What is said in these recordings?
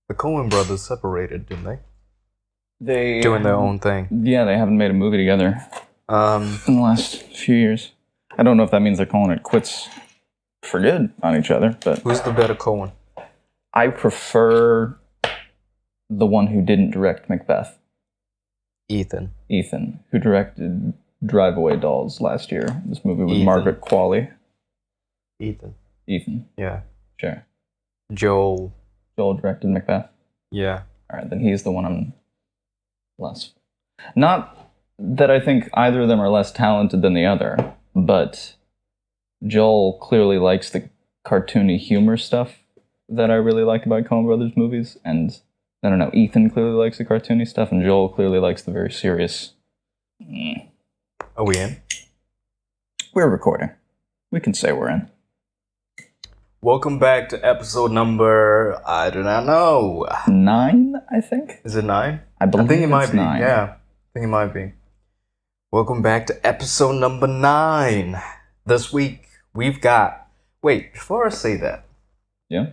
The Coen brothers separated, didn't they? They Doing their own thing. Yeah, they haven't made a movie together in the last few years. I don't know if that means they're calling it quits for good on each other, but Who's the better Coen? I prefer the one who didn't direct Macbeth, Ethan. who directed Drive Away Dolls last year. This movie with Ethan. Margaret Qualley. Ethan. Yeah, sure. Joel. Joel directed Macbeth. Yeah. All right, then he's the one I'm less. Not that I think either of them are less talented than the other, but Joel clearly likes the cartoony humor stuff that I really like about Coen Brothers movies, and I don't know, Ethan clearly likes the cartoony stuff, and Joel clearly likes the very serious. Are we in? We're recording. We can say we're in. Welcome back to episode number, I do not know. 9, I think? Is it 9? I believe I think it might it's be. 9. Yeah, I think it might be. Welcome back to episode number 9. This week we've got. Wait, before I say that. Yeah?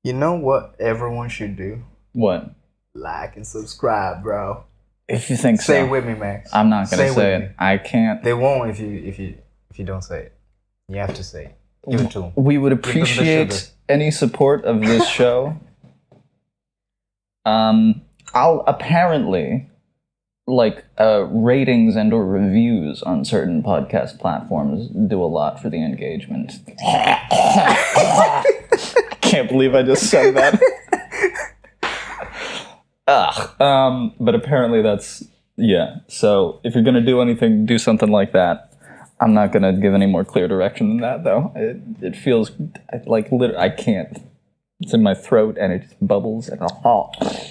You know what everyone should do? What? Like and subscribe, bro. If you think so. Say it with me, Max. I'm not going to say with it. me. I can't. They won't if you don't say it. You have to say it. Give it to them. We would them the sugar. appreciate any support of this show. I'll apparently ratings and or reviews on certain podcast platforms do a lot for the engagement. I can't believe I just said that. But apparently that's so if you're gonna do anything, do something like that. I'm not gonna give any more clear direction than that, though. It feels like I can't. It's in my throat and it just bubbles and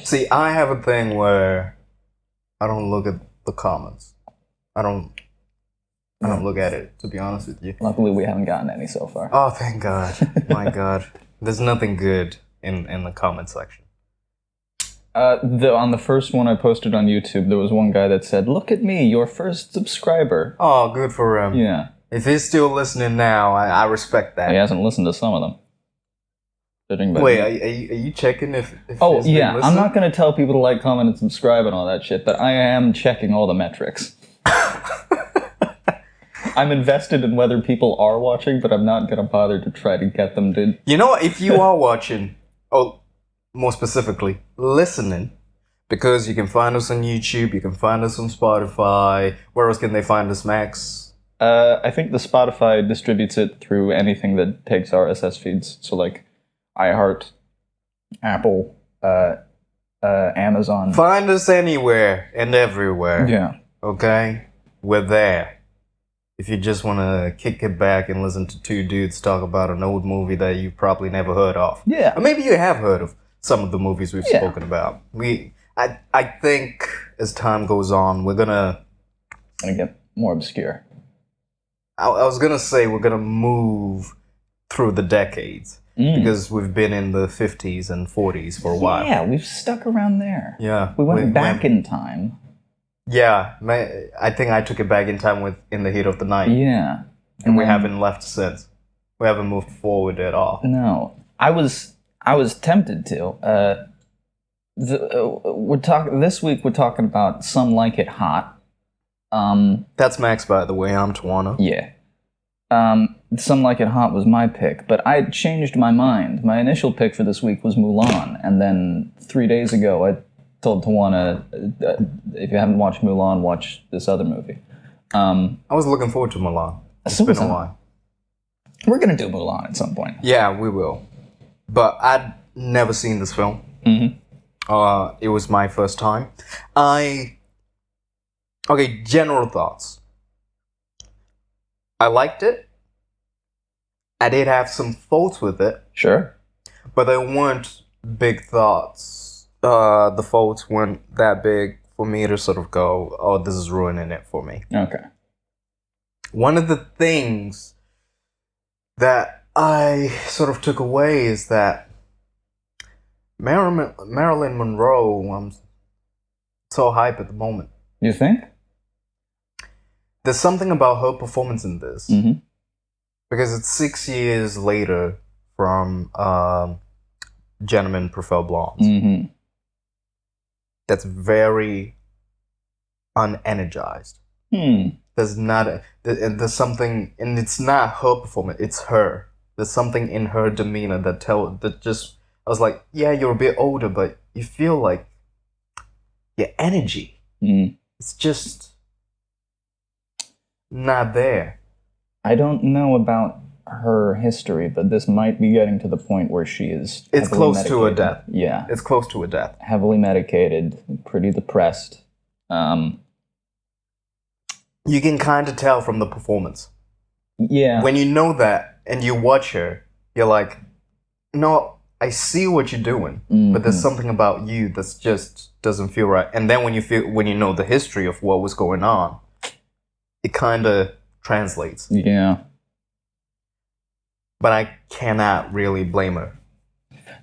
See, I have a thing where I don't look at the comments. I don't look at it, to be honest with you. Luckily, we haven't gotten any so far. Oh, thank God. My God. There's nothing good in the comment section. On the first one I posted on YouTube, there was one guy that said, "Look at me, your first subscriber." Oh, good for him. Yeah. If he's still listening now, I respect that. He hasn't listened to some of them. Wait, are you checking if Oh, he's been yeah. I'm listening? not going to tell people to like, comment, and subscribe and all that shit, but I am checking all the metrics. I'm invested in whether people are watching, but I'm not going to bother to try to get them to... You know what? If you are watching, more specifically, listening, because you can find us on YouTube, you can find us on Spotify. Where else can they find us, Max? I think the Spotify distributes it through anything that takes RSS feeds. So like iHeart, Apple, Amazon. Find us anywhere and everywhere. Yeah. Okay? We're there. If you just want to kick it back and listen to two dudes talk about an old movie that you probably never heard of. Yeah. Or maybe you have heard of some of the movies we've spoken about. I think as time goes on, we're gonna get more obscure. I was gonna say we're gonna move through the decades because we've been in the 50s and 40s for a while. Yeah, we've stuck around there. Yeah, we went back in time. Yeah, I think I took it back in time in the heat of the night. Yeah, and we haven't left since. We haven't moved forward at all. No, I was tempted to. This week we're talking about Some Like It Hot. That's Max, by the way. I'm Tawana. Yeah. Some Like It Hot was my pick, but I changed my mind. My initial pick for this week was Mulan, and then 3 days ago I told Tawana, if you haven't watched Mulan, watch this other movie. I was looking forward to Mulan. It's been a while. We're gonna do Mulan at some point. Yeah, we will. But I'd never seen this film. Mm-hmm. It was my first time. Okay, general thoughts. I liked it. I did have some faults with it. Sure. But they weren't big thoughts. The faults weren't that big for me to sort of go, oh, this is ruining it for me. Okay. One of the things that I sort of took away is that Marilyn Monroe, I'm so hype at the moment. You think? There's something about her performance in this. Mm-hmm. Because it's 6 years later from Gentlemen Prefer Blondes. Mm-hmm. That's very unenergized. There's not there's something, and it's not her performance, it's her. There's something in her demeanor that just, I was like, yeah, you're a bit older, but you feel like your energy, it's just not there. I don't know about her history, but this might be getting to the point where she is It's heavily close to a medicated. death. Yeah, It's close to a death. heavily medicated, pretty depressed. You can kind of tell from the performance. Yeah. When you know that and you watch her, you're like, no, I see what you're doing, but there's something about you that just doesn't feel right. And then when you know the history of what was going on, it kind of translates. Yeah. But I cannot really blame her.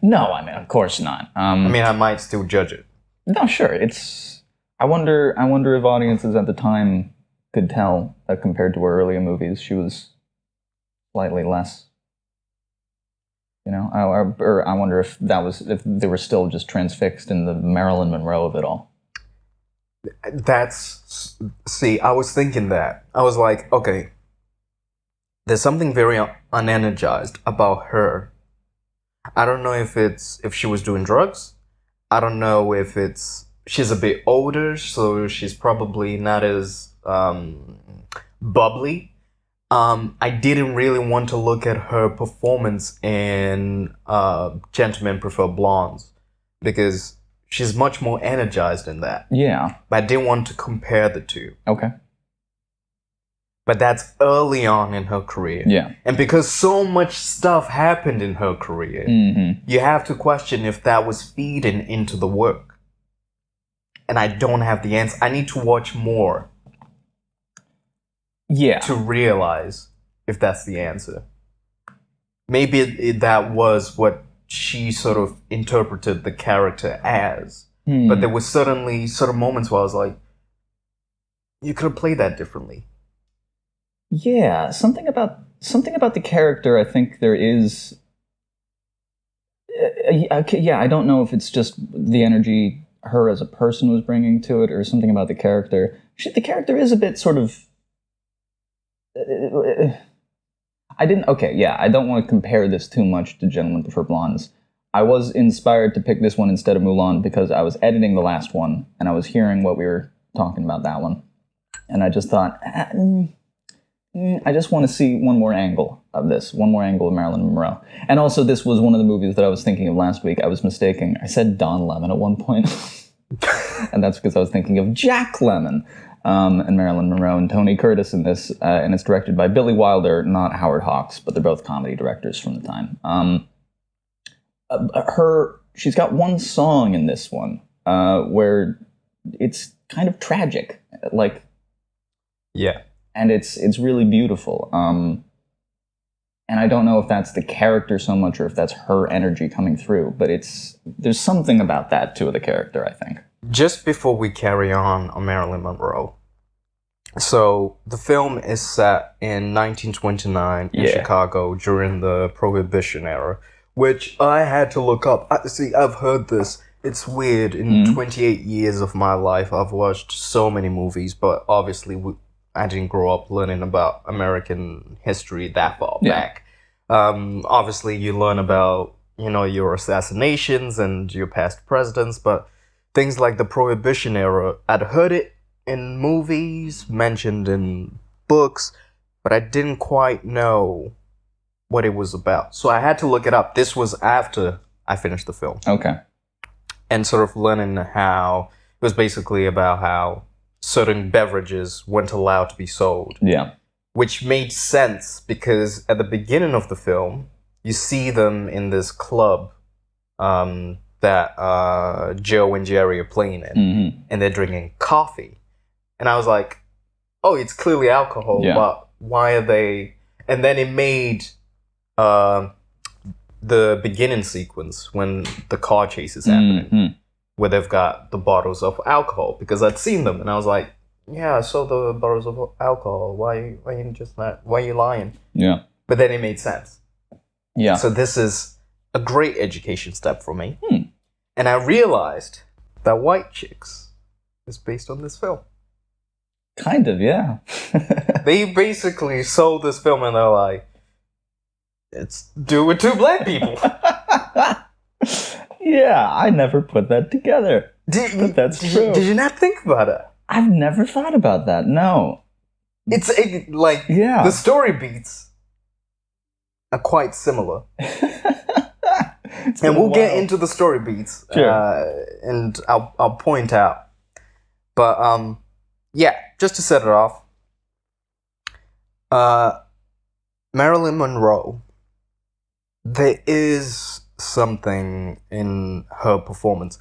No, I mean, of course not. I mean, I might still judge it. No, sure. It's. I wonder if audiences at the time could tell that compared to her earlier movies, she was slightly less. You know, or I wonder if they were still just transfixed in the Marilyn Monroe of it all. See, I was thinking that. I was like, okay, there's something very unenergized about her. I don't know if she was doing drugs. I don't know if she's a bit older, so she's probably not as bubbly. I didn't really want to look at her performance in Gentlemen Prefer Blondes because she's much more energized in that. Yeah. But I didn't want to compare the two. Okay. But that's early on in her career. Yeah. And because so much stuff happened in her career, you have to question if that was feeding into the work. And I don't have the answer. I need to watch more. Yeah. To realize if that's the answer. Maybe that was what she sort of interpreted the character as. But there was certainly certain moments where I was like, you could have played that differently. Yeah, something about the character. I think there is. Yeah, I don't know if it's just the energy her as a person was bringing to it, or something about the character. The character is a bit sort of. I don't want to compare this too much to Gentlemen Prefer Blondes. I was inspired to pick this one instead of Mulan because I was editing the last one and I was hearing what we were talking about that one, and I just thought. I just want to see one more angle of this, one more angle of Marilyn Monroe. And also, this was one of the movies that I was thinking of last week. I was mistaken. I said Don Lemon at one point. And that's because I was thinking of Jack Lemmon and Marilyn Monroe and Tony Curtis in this. And it's directed by Billy Wilder, not Howard Hawks, but they're both comedy directors from the time. She's got one song in this one where it's kind of tragic. Like, yeah. And it's really beautiful. And I don't know if that's the character so much or if that's her energy coming through, but there's something about that to the character, I think. Just before we carry on Marilyn Monroe, so the film is set in 1929 in Chicago during the Prohibition era, which I had to look up. I've heard this. It's weird. In 28 years of my life, I've watched so many movies, but obviously I didn't grow up learning about American history that far back. Obviously, you learn about, your assassinations and your past presidents, but things like the Prohibition era, I'd heard it in movies, mentioned in books, but I didn't quite know what it was about. So I had to look it up. This was after I finished the film. Okay. And sort of learning how it was basically about how certain beverages weren't allowed to be sold. Yeah. Which made sense because at the beginning of the film, you see them in this club that Joe and Jerry are playing in, and they're drinking coffee. And I was like, oh, it's clearly alcohol, but why are they... And then it made the beginning sequence when the car chase is happening. Where they've got the bottles of alcohol, because I'd seen them and I was like, yeah, I saw the bottles of alcohol. Why are you lying? Yeah. But then it made sense. Yeah. So this is a great education step for me. And I realized that White Chicks is based on this film. Kind of, yeah. They basically sold this film and they're like, it's do with two black people. Yeah, I never put that together. But that's true. Did you not think about it? I've never thought about that, no. The story beats are quite similar. And we'll get into the story beats. Sure. And I'll point out. But, yeah, just to set it off. Marilyn Monroe. There is something in her performance.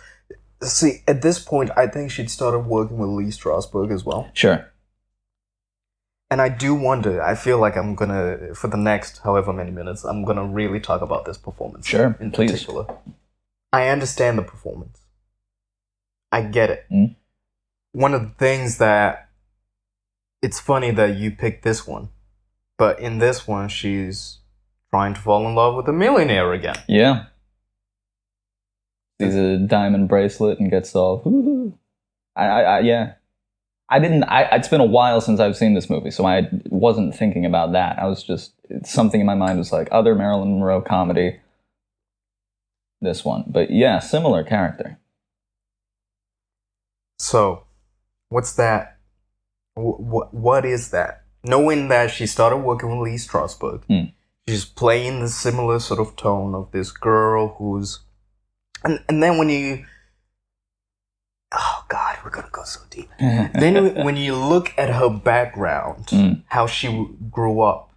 See, at this point, I think she'd started working with Lee Strasberg as well. Sure. And I do wonder, I feel like I'm gonna, for the next however many minutes, I'm gonna really talk about this performance. Sure, in please. particular. I understand the performance. I get it. One of the things that, it's funny that you picked this one, but in this one, she's trying to fall in love with a millionaire again. Yeah. Sees a diamond bracelet and gets all, woo-hoo. Yeah. It's been a while since I've seen this movie, so I wasn't thinking about that. I was just, something in my mind was like, other Marilyn Monroe comedy, this one. But yeah, similar character. So, what's that? What is that? Knowing that she started working with Lee Strasberg, she's playing the similar sort of tone of this girl who's... And then when you... Oh, God, we're going to go so deep. Then when you look at her background, how she grew up,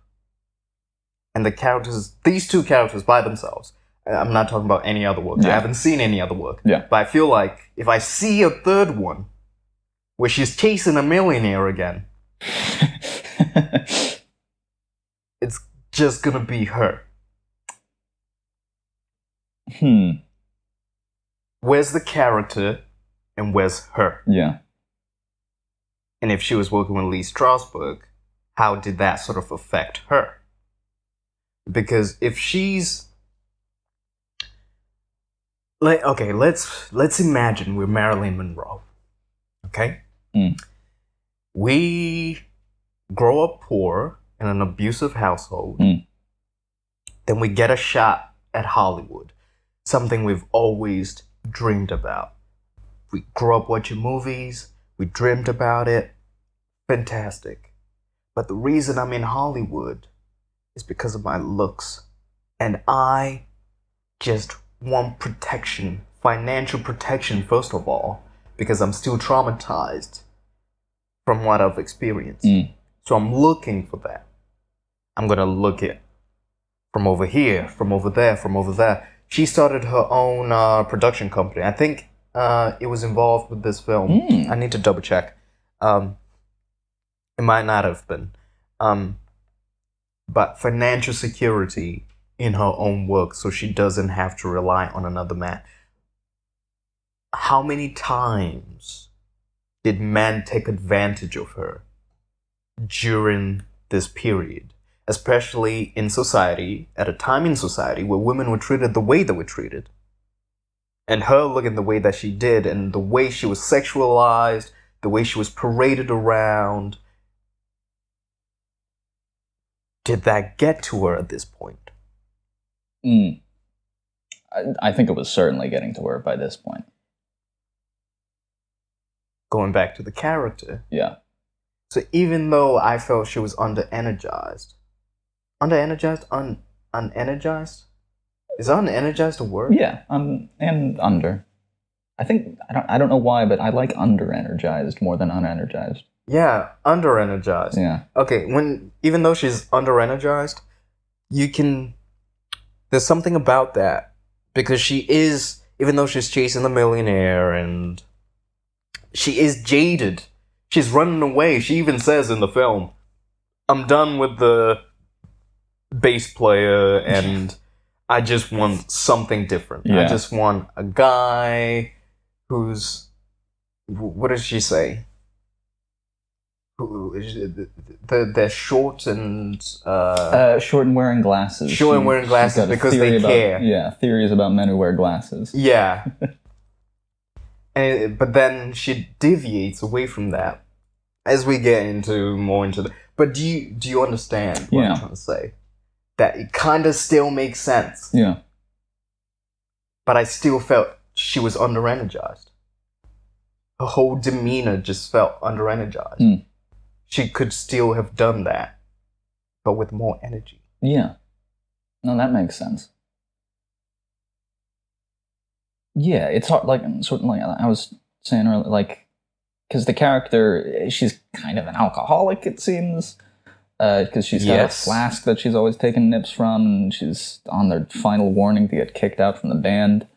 and the characters, these two characters by themselves, I'm not talking about any other work. Yeah. I haven't seen any other work. Yeah. But I feel like if I see a third one, where she's chasing a millionaire again, it's just going to be her. Where's the character and where's her? Yeah. And if she was working with Lee Strasberg, how did that sort of affect her? Because if she's... okay, let's imagine we're Marilyn Monroe. Okay? We grow up poor in an abusive household. Then we get a shot at Hollywood. Something we've always dreamed about. We grew up watching movies. We dreamed about it. Fantastic. But the reason I'm in Hollywood is because of my looks. And I just want protection. Financial protection, first of all. Because I'm still traumatized from what I've experienced. So I'm looking for that. I'm going to look it from over here, from over there, from over there. She started her own production company. I think it was involved with this film. I need to double check. It might not have been. But financial security in her own work so she doesn't have to rely on another man. How many times did men take advantage of her during this period? Especially in society, at a time in society where women were treated the way they were treated. And her looking the way that she did, and the way she was sexualized, the way she was paraded around. Did that get to her at this point? I think it was certainly getting to her by this point. Going back to the character. Yeah. So even though I felt she was under-energized. Under-energized? Unenergized? Is unenergized a word? Yeah, and under. I think, I don't know why, but I like under-energized more than unenergized. Yeah, under-energized. Yeah. Okay, even though she's under-energized, there's something about that. Because she is, even though she's chasing the millionaire and she is jaded. She's running away. She even says in the film, I'm done with the bass player and I just want something different. Yeah. I just want a guy who's... What does she say? They're short and Short and wearing glasses. short and wearing glasses because they care. Yeah, theories about men who wear glasses. Yeah. But then she deviates away from that as we get more into the. But do you understand what I'm trying to say? That it kind of still makes sense. Yeah. But I still felt she was under-energized. Her whole demeanor just felt under-energized. Mm. She could still have done that, but with more energy. Yeah. No, that makes sense. Yeah, it's hard, like, sort of like I was saying earlier, like, because the character, she's kind of an alcoholic, it seems, because she's got a flask that she's always taking nips from, and she's on their final warning to get kicked out from the band.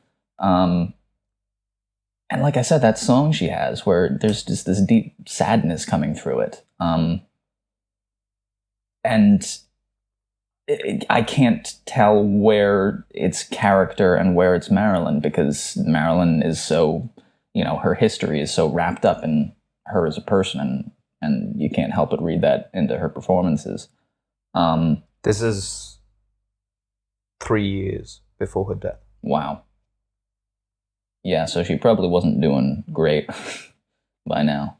And like I said, that song she has, where there's just this deep sadness coming through it. I can't tell where it's character and where it's Marilyn, because Marilyn is so, her history is so wrapped up in her as a person, and you can't help but read that into her performances. This is 3 years before her death. Wow. Yeah, so she probably wasn't doing great by now.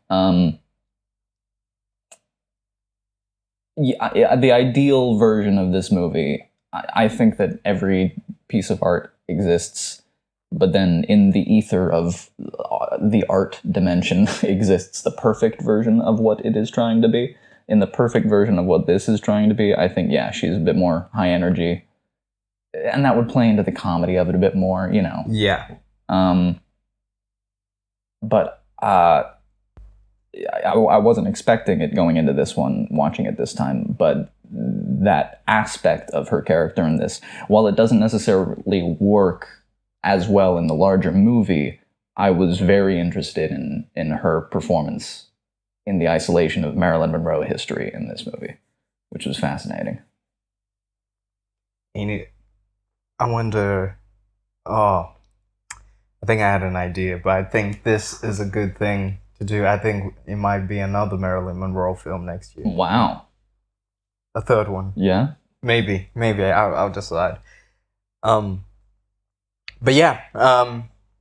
The ideal version of this movie, I think that every piece of art exists, but then in the ether of the art dimension exists the perfect version of what it is trying to be. In the perfect version of what this is trying to be, I think, yeah, she's a bit more high energy. And that would play into the comedy of it a bit more, Yeah. But I wasn't expecting it going into this one, watching it this time, but that aspect of her character in this, while it doesn't necessarily work as well in the larger movie, I was very interested in her performance in the isolation of Marilyn Monroe history in this movie, which was fascinating. I wonder... Oh, I think I had an idea, but I think this is a good thing to do. I think it might be another Marilyn Monroe film next year. Wow. A third one. Yeah? Maybe. I'll decide. But yeah,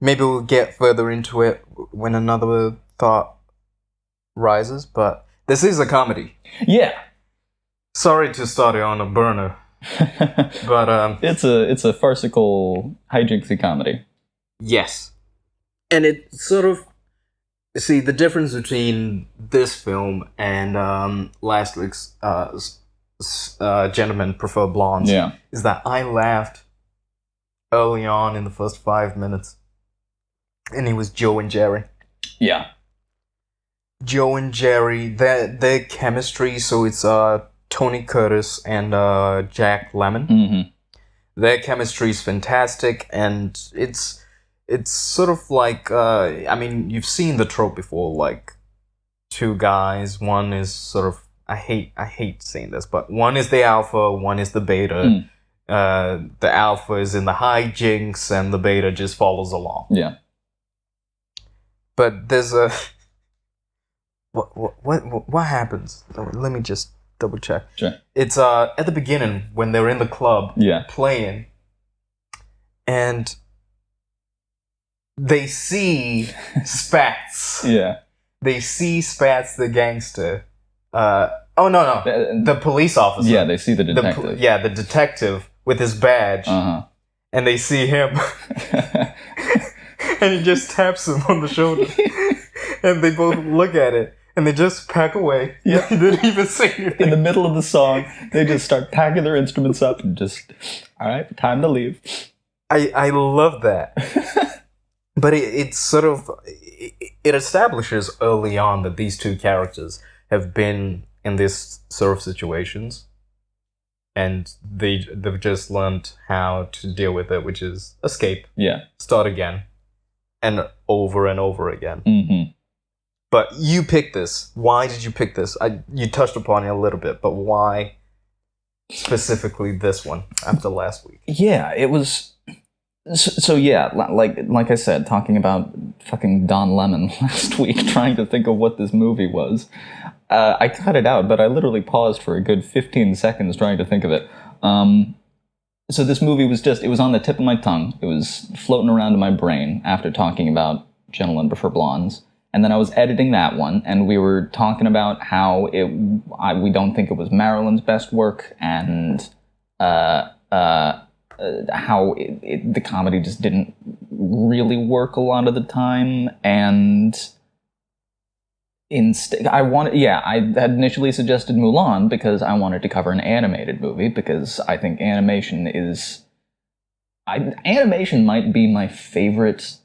maybe we'll get further into it when another thought rises, but this is a comedy. Yeah. Sorry to start it on a burner. But it's a farcical hijinksy comedy. Yes. And it sort of, see, the difference between this film and last week's Gentlemen Prefer Blondes is that I laughed early on in the first 5 minutes, and it was Joe and Jerry. Yeah. Joe and Jerry, their chemistry, so it's Tony Curtis and Jack Lemmon. Mm-hmm. Their chemistry is fantastic, and it's sort of like, you've seen the trope before, like two guys, one is sort of, I hate saying this, but one is the alpha, one is the beta. The alpha is in the hijinks, and the beta just follows along. Yeah. But there's a... What happens? Let me just double check. Sure. It's at the beginning when they're in the club playing, and they see Spats. Yeah. They see Spats the gangster. The police officer. Yeah, they see the detective. The detective with his badge. Uh-huh. And they see him. And he just taps him on the shoulder. And they both look at it. And they just pack away. Yeah. They didn't even say anything. In the middle of the song, they just start packing their instruments up and just, all right, time to leave. I love that. But it sort of, it establishes early on that these two characters have been in this sort of situations. And they've just learned how to deal with it, which is escape. Yeah. Start again. And over again. Mm-hmm. But you picked this. Why did you pick this? You touched upon it a little bit, but why specifically this one after last week? Yeah, it was... So yeah, like I said, talking about fucking Don Lemon last week trying to think of what this movie was. I cut it out, but I literally paused for a good 15 seconds trying to think of it. So this movie was it was on the tip of my tongue. It was floating around in my brain after talking about Gentlemen Prefer Blondes. And then I was editing that one, and we were talking about how we don't think it was Marilyn's best work, and how the comedy just didn't really work a lot of the time, and instead, I had initially suggested Mulan because I wanted to cover an animated movie, because I think animation might be my favorite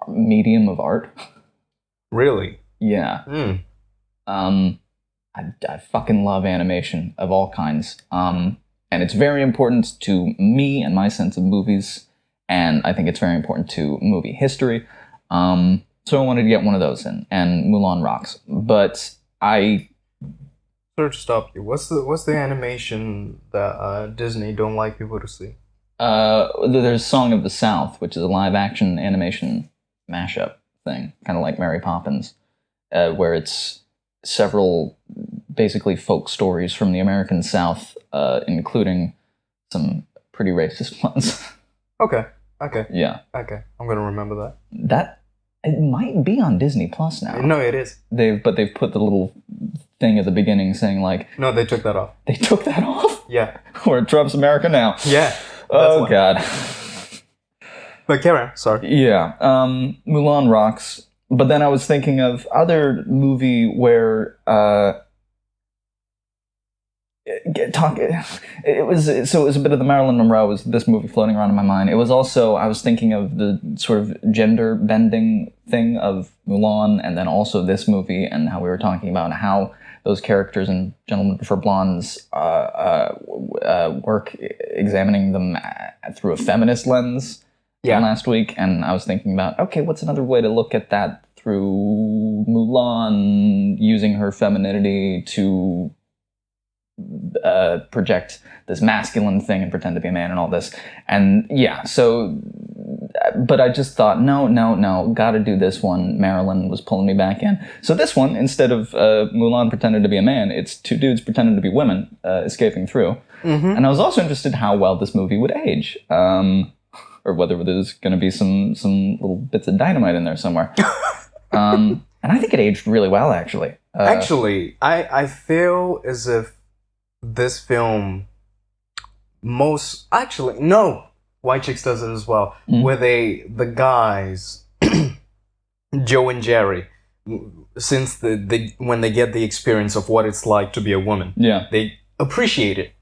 medium of art. Really? Yeah. I fucking love animation of all kinds. And it's very important to me and my sense of movies, and I think it's very important to movie history. So I wanted to get one of those in, and Mulan rocks. But I... Sorry to stop you. What's the animation that Disney don't like people to see? There's Song of the South, which is a live-action animation mashup thing, kind of like Mary Poppins, where it's several basically folk stories from the American South, including some pretty racist ones. Okay. Yeah. Okay. I'm gonna remember that. It might be on Disney Plus now. No, it is. They've put the little thing at the beginning saying like... No, they took that off. They took that off? Yeah. Where Trump's America now. Yeah. Oh, God. But carry on, sorry. Yeah. Mulan rocks. But then I was thinking of other movie where... It was a bit of the Marilyn Monroe, was this movie floating around in my mind. It was also, I was thinking of the sort of gender bending thing of Mulan, and then also this movie, and how we were talking about how those characters in Gentlemen Prefer Blondes work, examining them through a feminist lens last week. And I was thinking about, okay, what's another way to look at that through Mulan using her femininity to project this masculine thing and pretend to be a man and all this. And yeah, so, but I just thought, no, gotta do this one. Marilyn was pulling me back in. So this one, instead of Mulan pretending to be a man, it's two dudes pretending to be women escaping through. Mm-hmm. And I was also interested in how well this movie would age. Or whether there's going to be some little bits of dynamite in there somewhere. And I think it aged really well, actually. I feel as if this film White Chicks does it as well, where the guys Joe and Jerry, since when they get the experience of what it's like to be a woman, they appreciate it.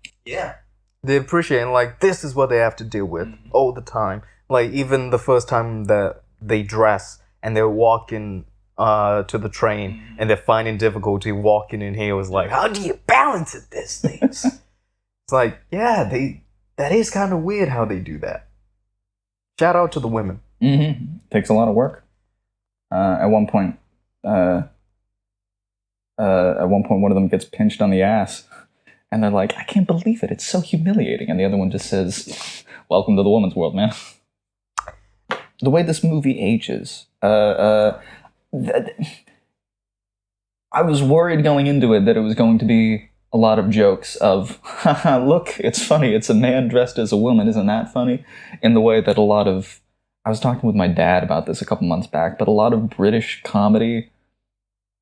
They appreciate it, like, this is what they have to deal with all the time. Like, even the first time that they dress and they're walking to the train and they're finding difficulty walking in here, was like, how do you balance it, these things? It's like, that is kind of weird how they do that. Shout out to the women. Mm-hmm. Takes a lot of work. At one point, one of them gets pinched on the ass, and they're like, I can't believe it. It's so humiliating. And the other one just says, welcome to the woman's world, man. The way this movie ages, I was worried going into it that it was going to be a lot of jokes of, haha, look, it's funny, it's a man dressed as a woman, isn't that funny? In the way that I was talking with my dad about this a couple months back, but a lot of British comedy,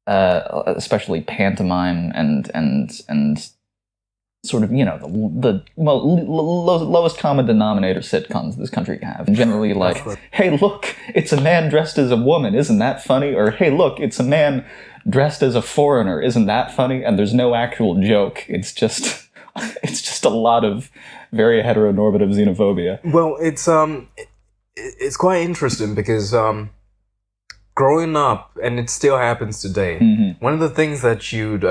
especially pantomime and sort of, the lowest common denominator sitcoms this country can have. And generally like, hey, look, it's a man dressed as a woman, isn't that funny? Or, hey, look, it's a man dressed as a foreigner, isn't that funny? And there's no actual joke. It's just a lot of very heteronormative xenophobia. Well, it's quite interesting because growing up, and it still happens today, one of the things that you'd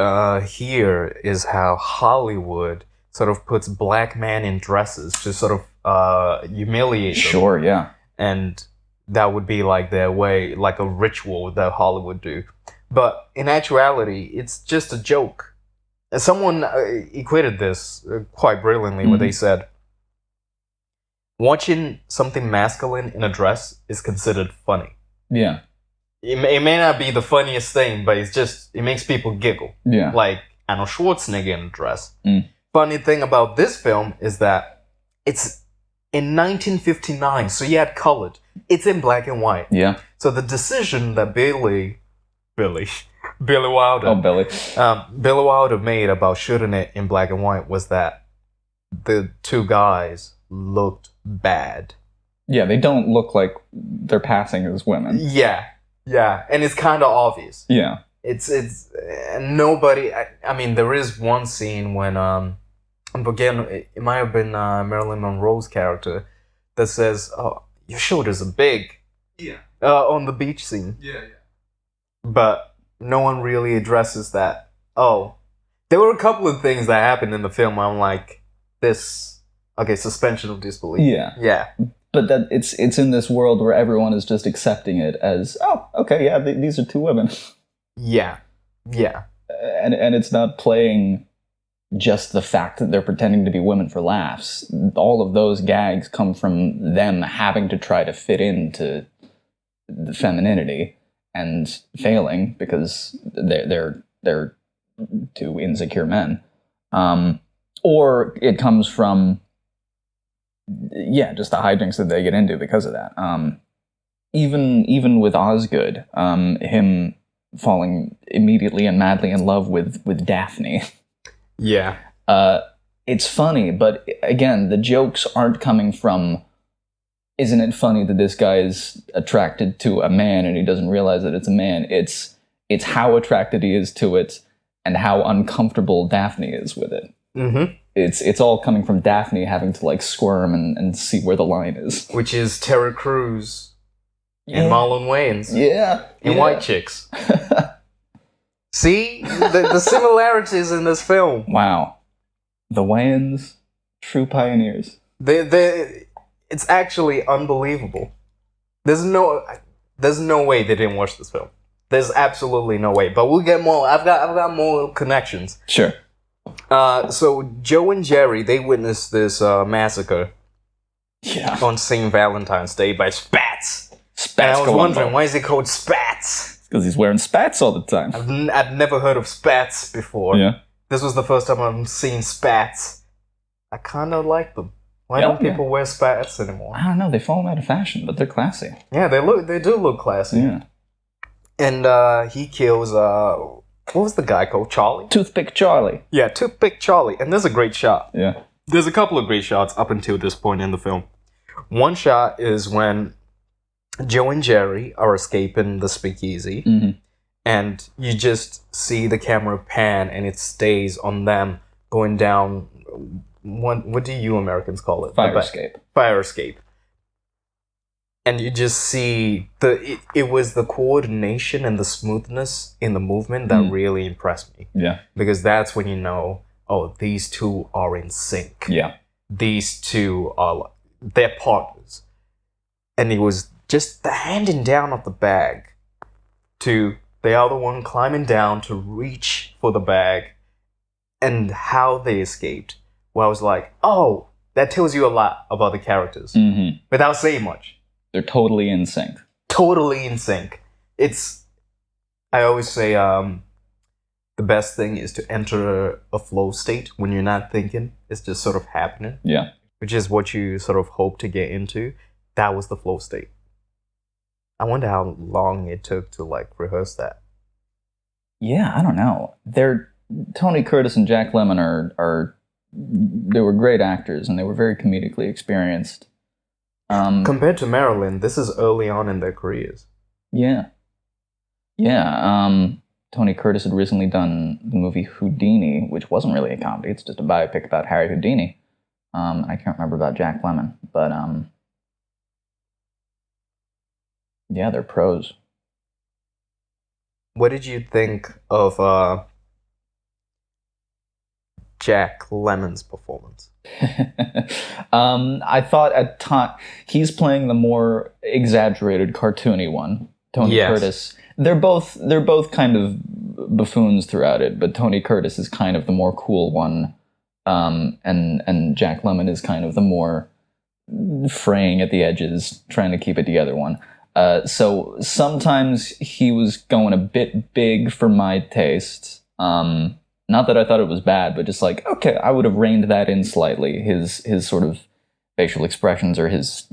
hear is how Hollywood sort of puts black men in dresses to sort of humiliate them. Sure, yeah. And that would be like their way, like a ritual that Hollywood do. But in actuality, it's just a joke. Someone equated this quite brilliantly where they said, watching something masculine in a dress is considered funny. Yeah. it may not be the funniest thing, but it makes people giggle. Yeah. Like Arnold Schwarzenegger in a dress. Mm. Funny thing about this film is that it's in 1959, so you had colored. It's in black and white. Yeah. So the decision that Billy Wilder, Oh, Billy. Billy Wilder made about shooting it in black and white was that the two guys looked bad. Yeah, they don't look like they're passing as women. Yeah, and it's kind of obvious. Yeah. It's nobody. I mean, there is one scene when again, it might have been Marilyn Monroe's character that says, "Oh, your shoulders are big." Yeah. On the beach scene. Yeah. But no one really addresses that. Oh, there were a couple of things that happened in the film where I'm like, this, okay, suspension of disbelief. Yeah. But that it's in this world where everyone is just accepting it as, oh, okay, yeah, these are two women. Yeah. And it's not playing just the fact that they're pretending to be women for laughs. All of those gags come from them having to try to fit into the femininity and failing because they're two insecure men. Or it comes from just the hijinks that they get into because of that. Even with Osgood, him falling immediately and madly in love with Daphne. Yeah. It's funny, but again, the jokes aren't coming from, isn't it funny that this guy is attracted to a man and he doesn't realize that it's a man? It's how attracted he is to it and how uncomfortable Daphne is with it. Mm-hmm. It's all coming from Daphne having to like squirm and see where the line is. Which is Terry Crews and Marlon Wayans. Yeah. And White Chicks. See? The similarities in this film. Wow. The Wayans, true pioneers. It's actually unbelievable. There's no way they didn't watch this film. There's absolutely no way. But we'll get more. I've got more connections. Sure. So Joe and Jerry, they witnessed this massacre on St. Valentine's Day by Spats. And I was wondering, why is it called Spats? Because he's wearing spats all the time. I'd never heard of Spats before. Yeah. This was the first time I've seen Spats. I kind of like them. Why don't people wear Spats anymore? I don't know. They fall out of fashion, but they're classy. Yeah, they do look classy. Yeah. And he kills what was the guy called? Charlie? Toothpick Charlie. Yeah, Toothpick Charlie. And there's a great shot. Yeah. There's a couple of great shots up until this point in the film. One shot is when Joe and Jerry are escaping the speakeasy, and you just see the camera pan, and it stays on them going down. What do you Americans call it? Fire escape. Fire escape. And you just see it was the coordination and the smoothness in the movement that really impressed me. Yeah. Because that's when you know, oh, these two are in sync. Yeah. These two they're partners. And it was just the handing down of the bag to the other one climbing down to reach for the bag and how they escaped. Well, I was like, oh, that tells you a lot about the characters without saying much. They're totally in sync. Totally in sync. I always say the best thing is to enter a flow state when you're not thinking. It's just sort of happening. Yeah. Which is what you sort of hope to get into. That was the flow state. I wonder how long it took to like rehearse that. Yeah, I don't know. Tony Curtis and Jack Lemmon they were great actors and they were very comedically experienced. Compared to Marilyn, this is early on in their careers. Yeah. Yeah. Tony Curtis had recently done the movie Houdini, which wasn't really a comedy. It's just a biopic about Harry Houdini. I can't remember about Jack Lemmon, but yeah, they're pros. What did you think of Jack Lemmon's performance? I thought at time he's playing the more exaggerated, cartoony one. Tony Curtis. They're both kind of buffoons throughout it, but Tony Curtis is kind of the more cool one, and Jack Lemmon is kind of the more fraying at the edges, trying to keep it together one. So sometimes he was going a bit big for my taste. Not that I thought it was bad, but just like, okay, I would have reined that in slightly. His sort of facial expressions or his,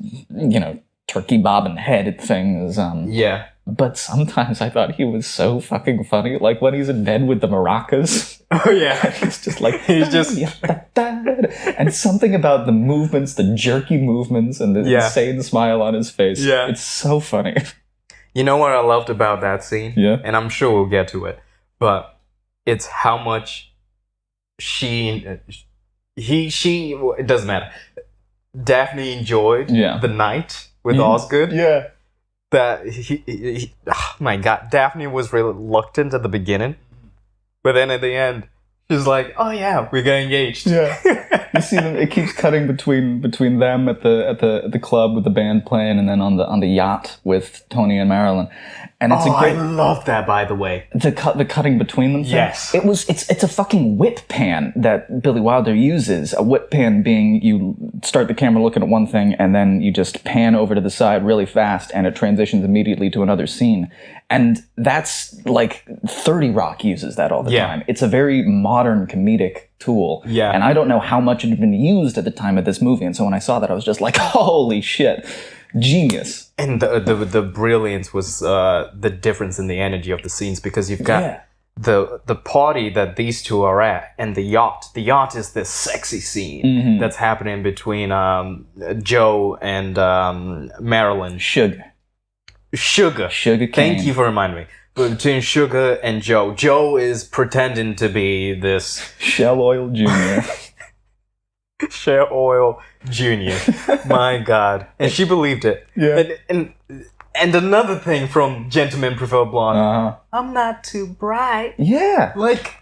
turkey bobbing head things. Yeah. But sometimes I thought he was so fucking funny. Like when he's in bed with the maracas. Oh yeah. It's just like He's just and something about the movements, the jerky movements, and the insane smile on his face. Yeah. It's so funny. You know what I loved about that scene? Yeah. And I'm sure we'll get to it, but it's how much it doesn't matter. Daphne enjoyed the night with Osgood. Yeah. That he oh my God, Daphne was reluctant at the beginning, but then at the end, she's like, "Oh yeah, we got engaged." Yeah, you see them. It keeps cutting between them at the club with the band playing, and then on the yacht with Tony and Marilyn. And it's a great. I love that, by the way. The cutting between them thing. Yes. It's a fucking whip pan that Billy Wilder uses. A whip pan being you start the camera looking at one thing and then you just pan over to the side really fast and it transitions immediately to another scene. And that's like 30 Rock uses that all the time. It's a very modern comedic tool. Yeah. And I don't know how much it had been used at the time of this movie. And so when I saw that, I was just like, holy shit. Genius. And the brilliance was the difference in the energy of the scenes, because you've got the party that these two are at and the yacht. The yacht is this sexy scene that's happening between Joe and Marilyn. Sugar. Cane. Thank you for reminding me. But between Sugar and Joe. Joe is pretending to be this Shell Oil Jr. Shell Oil Jr. My God. And she believed it. Yeah. And another thing from Gentlemen Prefer Blonde. Uh-huh. I'm not too bright. Yeah. Like,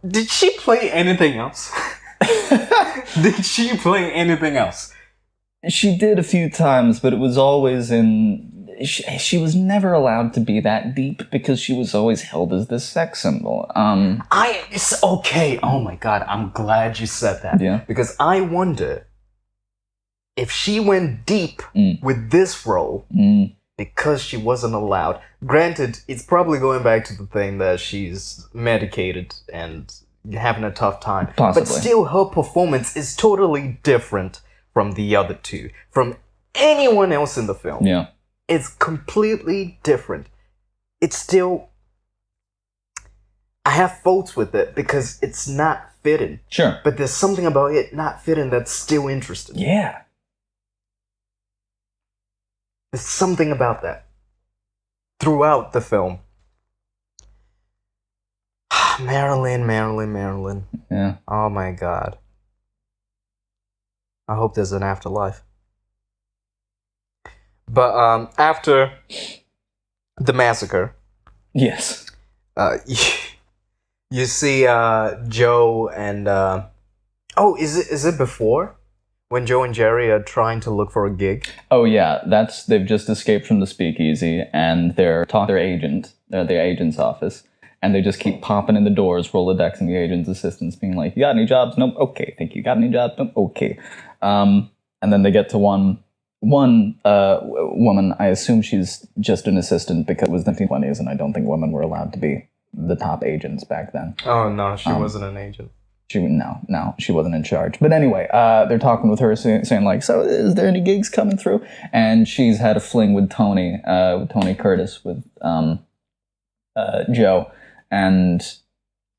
did she play anything else? Did she play anything else? She did a few times, but it was always in... She was never allowed to be that deep because she was always held as the sex symbol. It's okay. Oh my God, I'm glad you said that. Yeah. Because I wonder if she went deep with this role because she wasn't allowed. Granted, it's probably going back to the thing that she's medicated and having a tough time. Possibly. But still, her performance is totally different from the other two, from anyone else in the film. Yeah. It's completely different. It's still... I have faults with it because it's not fitting. Sure. But there's something about it not fitting that's still interesting. Yeah. There's something about that. Throughout the film. Marilyn. Yeah. Oh my God. I hope there's an afterlife. But after the massacre, yes, you see Joe and is it before when Joe and Jerry are trying to look for a gig? Oh yeah, they've just escaped from the speakeasy and they're talking to their agent's office, and they just keep popping in the doors, Rolodexing the agent's assistants, being like, "You got any jobs? Nope. Okay, thank you. Got any jobs? Nope. Okay." And then they get to one woman. I assume she's just an assistant because it was the 1920s, and I don't think women were allowed to be the top agents back then. Oh no, she wasn't an agent. No, she wasn't in charge. But anyway, they're talking with her, saying like, "So, is there any gigs coming through?" And she's had a fling with Tony Curtis, with Joe, and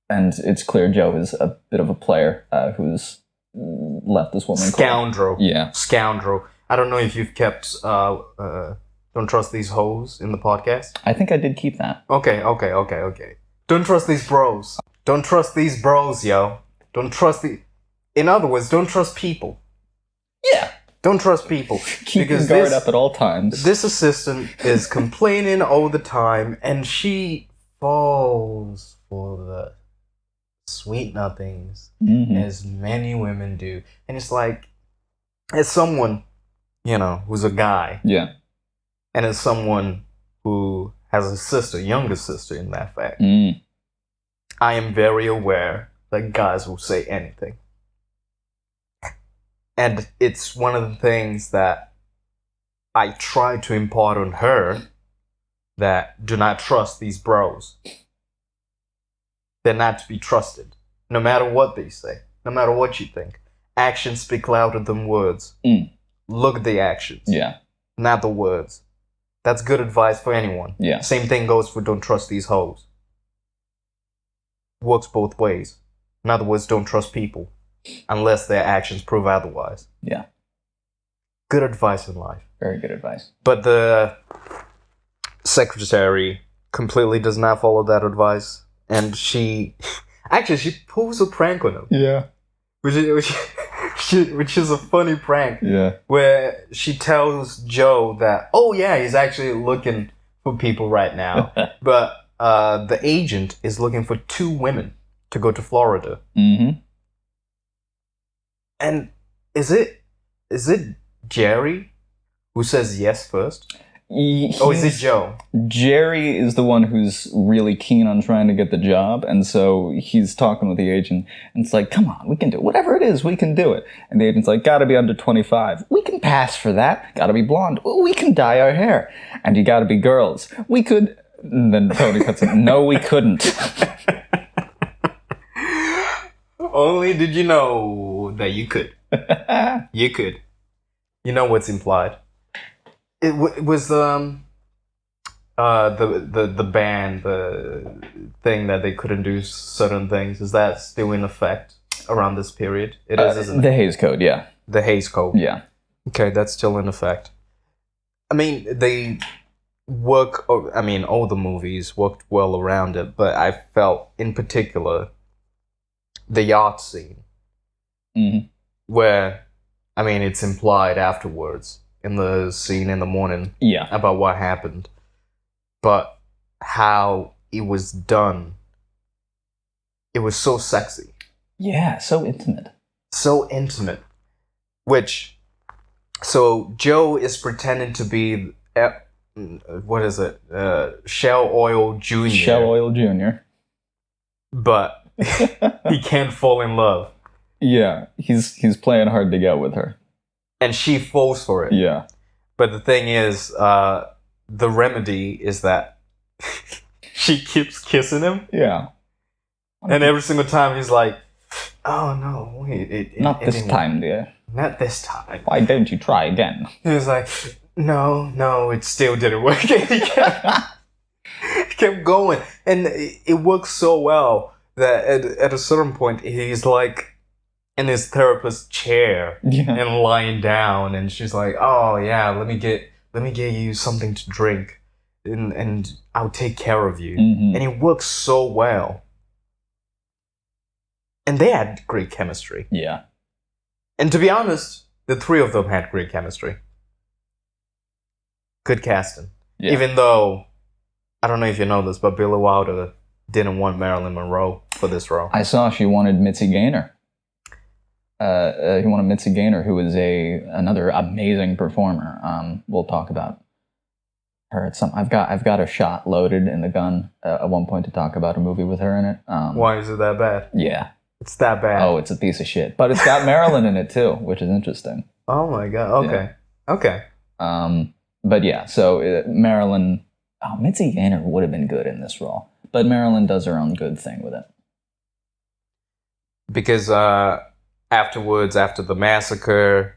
it's clear Joe is a bit of a player who's left this woman. Scoundrel. Yeah. Scoundrel. I don't know if you've kept Don't Trust These Hoes in the podcast. I think I did keep that. Okay. Don't trust these bros. Don't trust these bros, yo. Don't trust In other words, don't trust people. Yeah. Don't trust people. Keep your guard up at all times. This assistant is complaining all the time, and she falls for the sweet nothings, as many women do. And it's like, as someone, who's a guy, and as someone who has a younger sister in that fact, I am very aware that guys will say anything. And it's one of the things that I tried to impart on her that do not trust these bros. They're not to be trusted, no matter what they say, no matter what you think. Actions speak louder than words. Look at the actions, not the words. That's good advice for anyone. Yeah. Same thing goes for don't trust these hoes. Works both ways. In other words, don't trust people unless their actions prove otherwise. Yeah. Good advice in life. Very good advice. But the secretary completely does not follow that advice. And she pulls a prank on him. Yeah. Which is a funny prank. Yeah. Where she tells Joe that, oh yeah, he's actually looking for people right now. But the agent is looking for 2 women to go to Florida. Mm-hmm. And is it Jerry who says yes first? Or is it Joe? Jerry is the one who's really keen on trying to get the job, and so he's talking with the agent, and it's like, come on, we can do it. Whatever it is, we can do it. And the agent's like, gotta be under 25. We can pass for that. Gotta be blonde. We can dye our hair. And you gotta be girls. We could... And then Tony cuts in, no, we couldn't. Only did you know that you could. You could. You know what's implied. It was the ban, the thing that they couldn't do certain things. Is that still in effect around this period? It is, isn't it? The Hays Code, yeah. The Hays Code. Yeah. Okay, that's still in effect. I mean, all the movies worked well around it, but I felt, in particular, the yacht scene. Mm-hmm. Where, I mean, it's implied afterwards in the scene in the morning about what happened. But how it was done, it was so sexy. Yeah, so intimate. So intimate. So Joe is pretending to be, what is it? Shell Oil Jr. Shell Oil Jr. But he can't fall in love. Yeah, he's playing hard to get with her. And she falls for it. Yeah. But the thing is, the remedy is that she keeps kissing him. Yeah. And every single time he's like, oh no, not this time, dear. Not this time. Why don't you try again? He was like, no, it still didn't work. He kept going. And it works so well that at a certain point, he's like in his therapist's chair and lying down. And she's like, oh yeah, let me get you something to drink. And I'll take care of you. Mm-hmm. And it works so well. And they had great chemistry. Yeah. And to be honest, the 3 of them had great chemistry. Good casting. Yeah. Even though, I don't know if you know this, but Billy Wilder didn't want Marilyn Monroe for this role. I saw she wanted Mitzi Gaynor. He wanted Mitzi Gaynor, who is another amazing performer. We'll talk about her at some. I've got a shot loaded in the gun at one point to talk about a movie with her in it. Why is it that bad? Yeah. It's that bad. Oh, it's a piece of shit. But it's got Marilyn in it too, which is interesting. Oh my god. Okay. Yeah. Okay. But yeah, so Marilyn... Oh, Mitzi Gaynor would have been good in this role. But Marilyn does her own good thing with it. Because afterwards, after the massacre,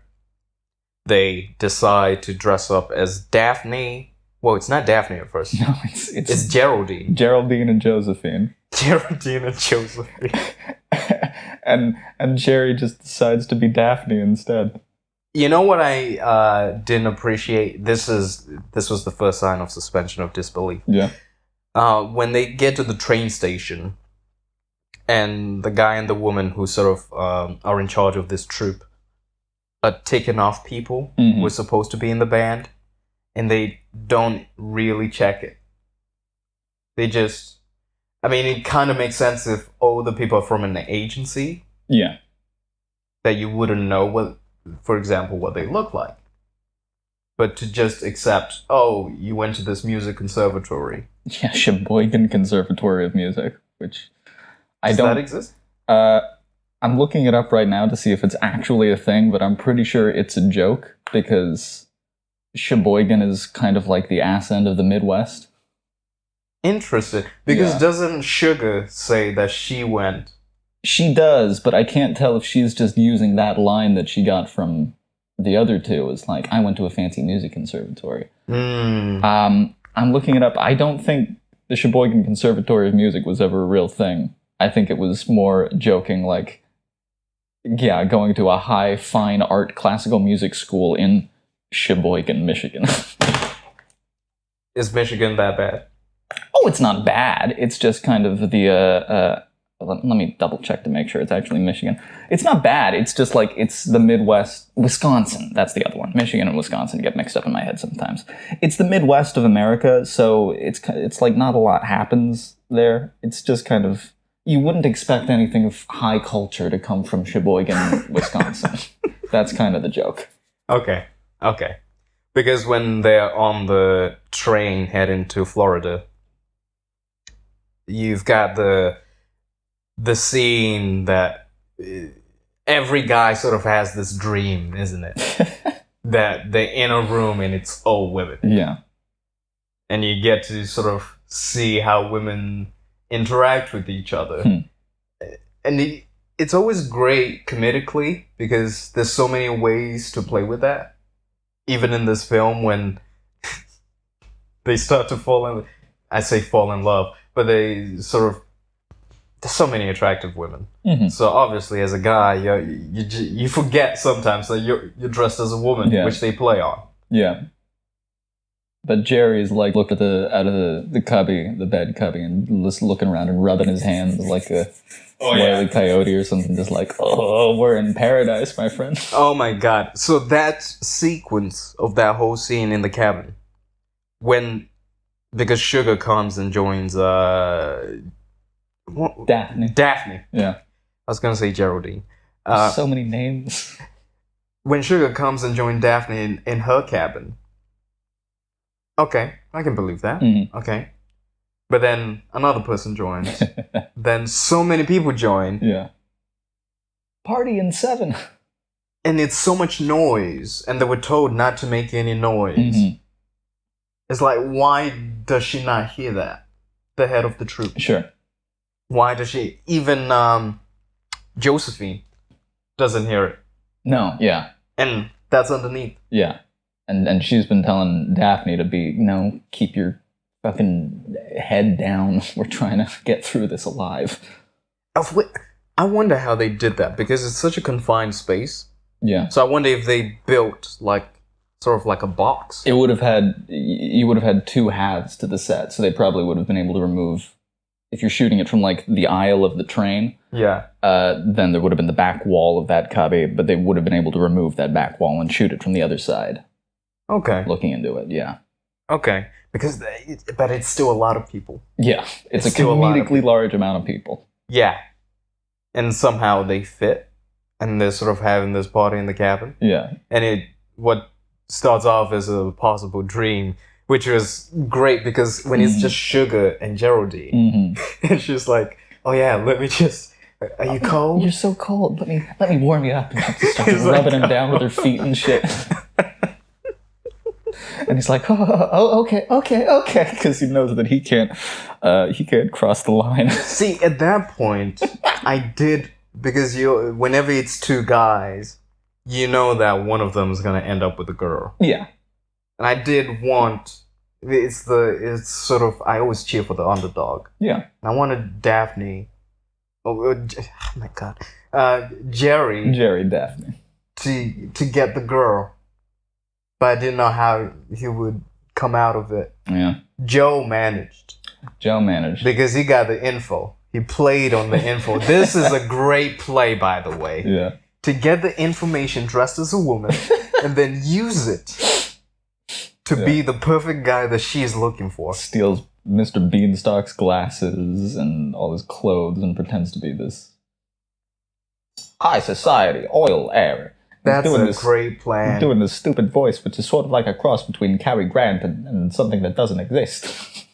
they decide to dress up as Daphne. Well, it's not Daphne at first. No, it's Geraldine. Geraldine and Josephine. Geraldine and Josephine. and Jerry just decides to be Daphne instead. You know what I didn't appreciate? This was the first sign of suspension of disbelief. Yeah. When they get to the train station, and the guy and the woman who sort of are in charge of this troupe are taking off people who are supposed to be in the band, and they don't really check it. They just... I mean, it kind of makes sense if all the people are from an agency. Yeah. That you wouldn't know what... For example, what they look like. But to just accept, oh, you went to this music conservatory. Yeah, Sheboygan Conservatory of Music, which Does that exist? I'm looking it up right now to see if it's actually a thing, but I'm pretty sure it's a joke because Sheboygan is kind of like the ass end of the Midwest. Interesting. Because Yeah. doesn't Sugar say that she went? She does, but I can't tell if she's just using that line that she got from the other two. It's like, I went to a fancy music conservatory. Hmm. I'm looking it up. I don't think the Sheboygan Conservatory of Music was ever a real thing. I think it was more joking, like, yeah, going to a high fine art classical music school in Sheboygan, Michigan. Is Michigan that bad? Oh, it's not bad. It's just kind of the let me double check to make sure it's actually Michigan. It's not bad. It's just like it's the Midwest, Wisconsin. That's the other one. Michigan and Wisconsin get mixed up in my head sometimes. It's the Midwest of America, so it's like not a lot happens there. It's just kind of you wouldn't expect anything of high culture to come from Sheboygan, Wisconsin. That's kind of the joke. Okay. Okay. Because when they're on the train heading to Florida, you've got the scene that every guy sort of has this dream, isn't it? That they're in a room and it's all women. Yeah. And you get to sort of see how women interact with each other. And it's always great comedically because there's so many ways to play with that. Even in this film, when they start to fall in love, but they sort of, there's so many attractive women. Mm-hmm. So obviously, as a guy, you forget sometimes that you're dressed as a woman, Yeah. which they play on. Yeah. But Jerry's like look at out of the cubby, the bed cubby, and just looking around and rubbing his hands like a Wile E. Coyote or something, just like, oh, we're in paradise, my friend. Oh my god! So that sequence of that whole scene in the cabin, because Sugar comes and joins Daphne. Yeah. I was gonna say Geraldine. So many names. When Sugar comes and joins Daphne in her cabin. Okay, I can believe that. Mm-hmm. Okay. But then another person joins. Then so many people join. Yeah. Party in 7. And it's so much noise. And they were told not to make any noise. Mm-hmm. It's like, why does she not hear that? The head of the troop. Sure. Why does she? Even Josephine doesn't hear it. No, yeah. And that's underneath. Yeah. And she's been telling Daphne to be, keep your fucking head down. We're trying to get through this alive. I wonder how they did that because it's such a confined space. Yeah. So I wonder if they built sort of like a box. You would have had 2 halves to the set, so they probably would have been able to remove. If you're shooting it from like the aisle of the train, yeah, then there would have been the back wall of that cubby, but they would have been able to remove that back wall and shoot it from the other side. Okay. Looking into it, yeah. Okay. But it's still a lot of people. Yeah, it's a still comedically large amount of people. Yeah. And somehow they fit, and they're sort of having this party in the cabin. Yeah. And what starts off as a possible dream, which was great because when it's just Sugar and Geraldine, and she's like, "Oh yeah, let me just. Are you cold? You're so cold. Let me warm you up." And she starts rubbing him down with her feet and shit. And he's like, "Oh, okay," because he knows that he can't cross the line. See, at that point, I did because whenever it's 2 guys, you know that one of them is gonna end up with a girl. Yeah. And I did want. It's sort of I always cheer for the underdog. Yeah. I wanted Daphne. Oh my god, Jerry Daphne to get the girl. But I didn't know how he would come out of it. Yeah. Joe managed. Because he got the info. He played on the info. This is a great play, by the way. Yeah. To get the information dressed as a woman and then use it to be the perfect guy that she's looking for. Steals Mr. Beanstalk's glasses and all his clothes and pretends to be this high society oil heir. That's a great plan. Doing this stupid voice, which is sort of like a cross between Cary Grant and something that doesn't exist.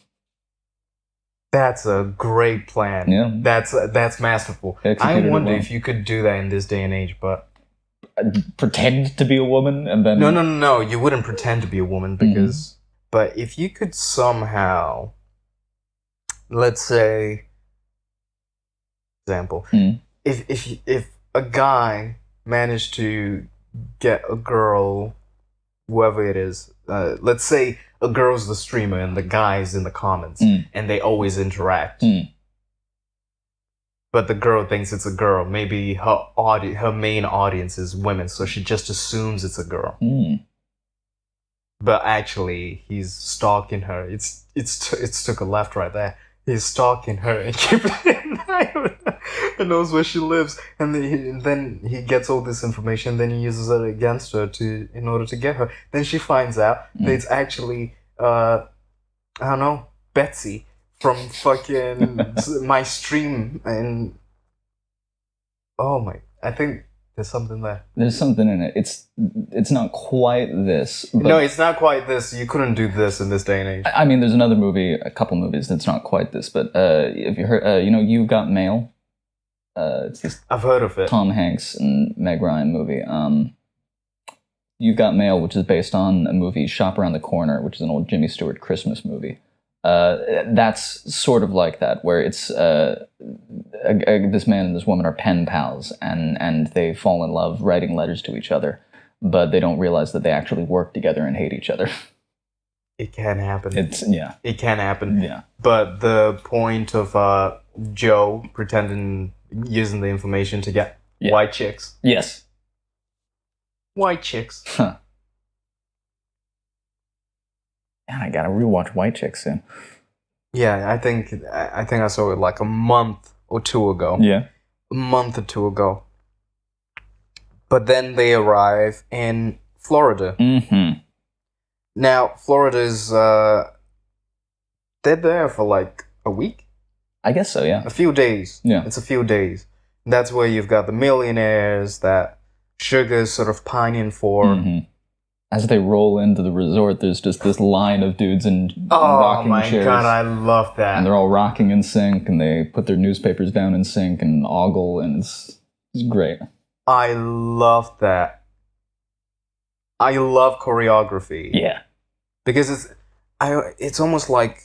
That's a great plan. Yeah. That's masterful. I wonder if you could do that in this day and age, but pretend to be a woman and then No. You wouldn't pretend to be a woman because, but if you could somehow, let's say, example, if a guy managed to get a girl, whoever it is, let's say a girl's the streamer and the guy's in the comments, and they always interact. But the girl thinks it's a girl. Maybe her main audience is women, so she just assumes it's a girl. But actually, he's stalking her. It's took a left right there. He's stalking her and keeping an eye on her and knows where she lives. And then he gets all this information. Then he uses it against her in order to get her. Then she finds out that it's actually I don't know, Betsy from fucking my stream. And I think there's something there. There's something in it. It's not quite this. But no, it's not quite this. You couldn't do this in this day and age. I mean, there's another movie, a couple movies that's not quite this. But if you heard, You've Got Mail. It's this I've heard of it. Tom Hanks and Meg Ryan movie. You've Got Mail, which is based on a movie Shop Around the Corner, which is an old Jimmy Stewart Christmas movie. That's sort of like that, where it's this man and this woman are pen pals, and they fall in love writing letters to each other, but they don't realize that they actually work together and hate each other. It can happen. It can happen. Yeah. But the point of Joe using the information to get white chicks. Yes. White chicks. Huh. Man, I gotta rewatch White Chicks soon. Yeah, I think I saw it like a month or two ago. Yeah. A month or two ago. But then they arrive in Florida. Mm-hmm. Now, Florida is they're there for like a week? I guess so, yeah. A few days. Yeah. It's a few days. That's where you've got the millionaires that Sugar's sort of pining for. Mm-hmm. As they roll into the resort, there's just this line of dudes in rocking chairs. Oh my god, I love that. And they're all rocking in sync, and they put their newspapers down in sync and ogle, and it's great. I love that. I love choreography. Yeah. Because it's almost like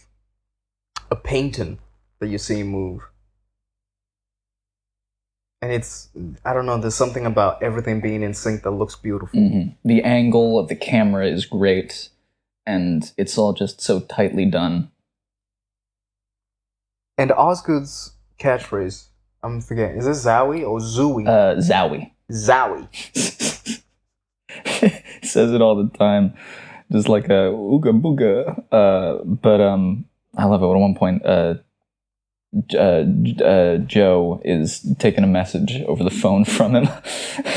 a painting that you see move. And I don't know, there's something about everything being in sync that looks beautiful. Mm-hmm. The angle of the camera is great, and it's all just so tightly done. And Osgood's catchphrase, I'm forgetting, is it Zowie or Zooey? Zowie. Zowie. He says it all the time, just like a ooga booga. But I love it. At one point, Joe is taking a message over the phone from him.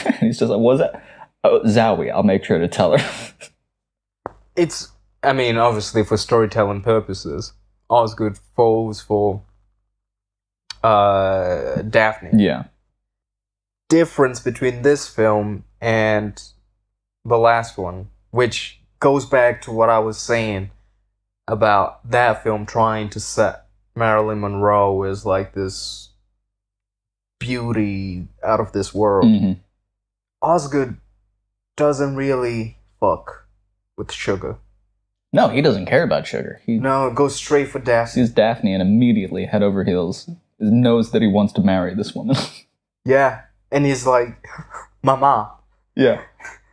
And he's just like, "What's that? Oh, Zowie. I'll make sure to tell her." Obviously for storytelling purposes, Osgood falls for Daphne. Yeah. Difference between this film and the last one, which goes back to what I was saying about that film trying to set Marilyn Monroe as like this beauty out of this world. Mm-hmm. Osgood doesn't really fuck with Sugar. No, he doesn't care about Sugar. No, it goes straight for Daphne. Sees Daphne and immediately, head over heels, knows that he wants to marry this woman. Yeah, and he's like, Mama. Yeah.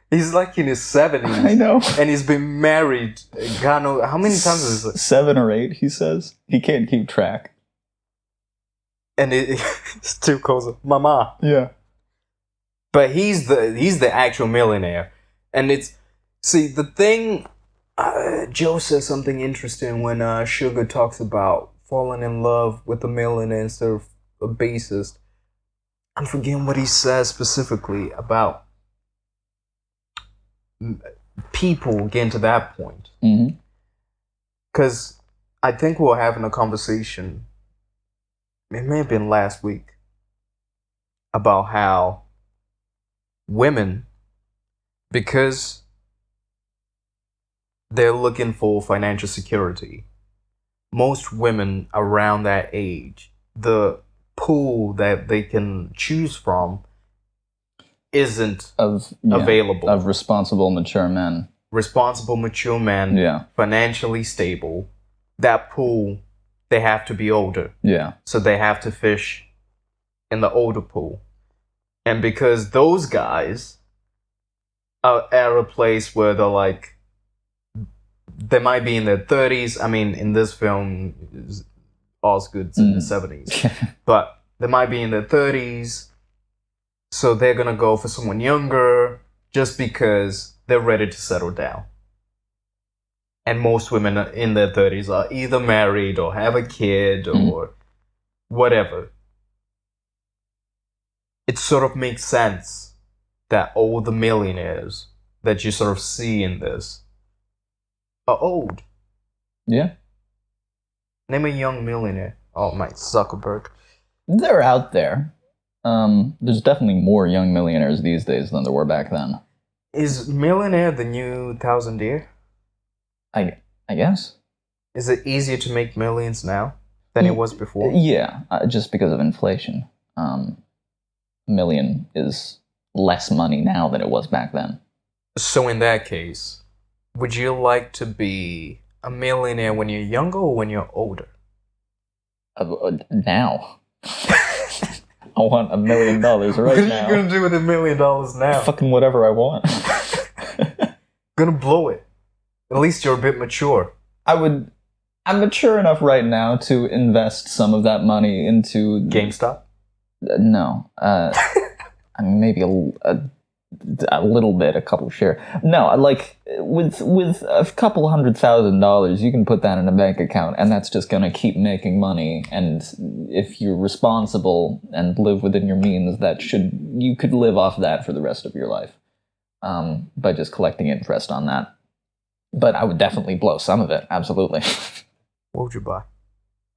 He's like in his 70s. I know. And he's been married, God knows, how many times is it? 7 or 8, he says. He can't keep track. And it still calls her Mama. Yeah. But he's the actual millionaire. And the thing, Joe says something interesting when Sugar talks about falling in love with a millionaire instead of a bassist. I'm forgetting what he says specifically about people getting to that point. Because I think we were having a conversation, it may have been last week, about how women, because they're looking for financial security, most women around that age, the pool that they can choose from isn't yeah, available. of responsible, mature men. Responsible, mature men, Yeah, financially stable. That pool, they have to be older. yeah, So they have to fish in the older pool. And because those guys are at a place where they're like, they might be in their 30s. I mean, in this film, Osgood's in the 70s. But they might be in their 30s. So they're going to go for someone younger just because they're ready to settle down. And most women in their 30s are either married or have a kid or whatever. It sort of makes sense that all the millionaires that you sort of see in this are old. Yeah. Name a young millionaire. Oh, my Zuckerberg. They're out there. There's definitely more young millionaires these days than there were back then. Is millionaire the new thousandaire? I guess. Is it easier to make millions now than it was before? Yeah, just because of inflation. Million is less money now than it was back then. So in that case, would you like to be a millionaire when you're younger or when you're older? Now. I want $1 million right now. What are you gonna do with $1 million now? Fucking whatever I want. Gonna blow it. At least you're a bit mature. I'm mature enough right now to invest some of that money into GameStop? No. I mean, maybe a little bit, a couple share. No, like with a couple $100,000, you can put that in a bank account, and that's just gonna keep making money. And if you're responsible and live within your means, you could live off that for the rest of your life, by just collecting interest on that. But I would definitely blow some of it, absolutely. What would you buy?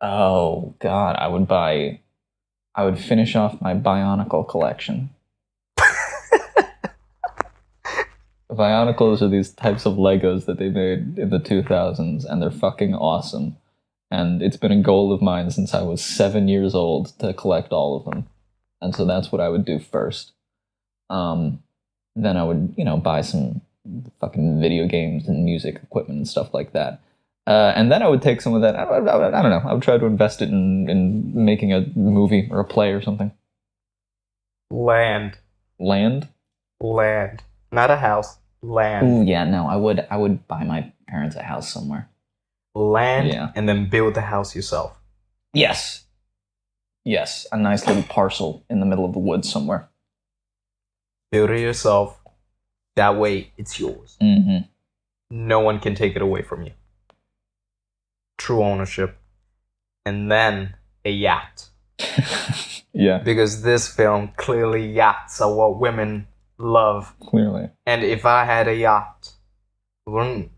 Oh God, I would finish off my Bionicle collection. Bionicles are these types of Legos that they made in the 2000s, and they're fucking awesome. And it's been a goal of mine since I was 7 years old to collect all of them. And so that's what I would do first. Then I would, buy some fucking video games and music equipment and stuff like that. And then I would take some of that, I don't know, I would try to invest it in making a movie or a play or something. Land. Land? Land. Not a house. Land. Ooh, yeah, no, I would buy my parents a house somewhere. Land, yeah. And then build the house yourself. Yes. Yes, a nice little parcel in the middle of the woods somewhere. Build it yourself. That way, it's yours. Mm-hmm. No one can take it away from you. True ownership. And then a yacht. Yeah. Because this film, clearly yachts are what women love. Clearly. And if I had a yacht, I'm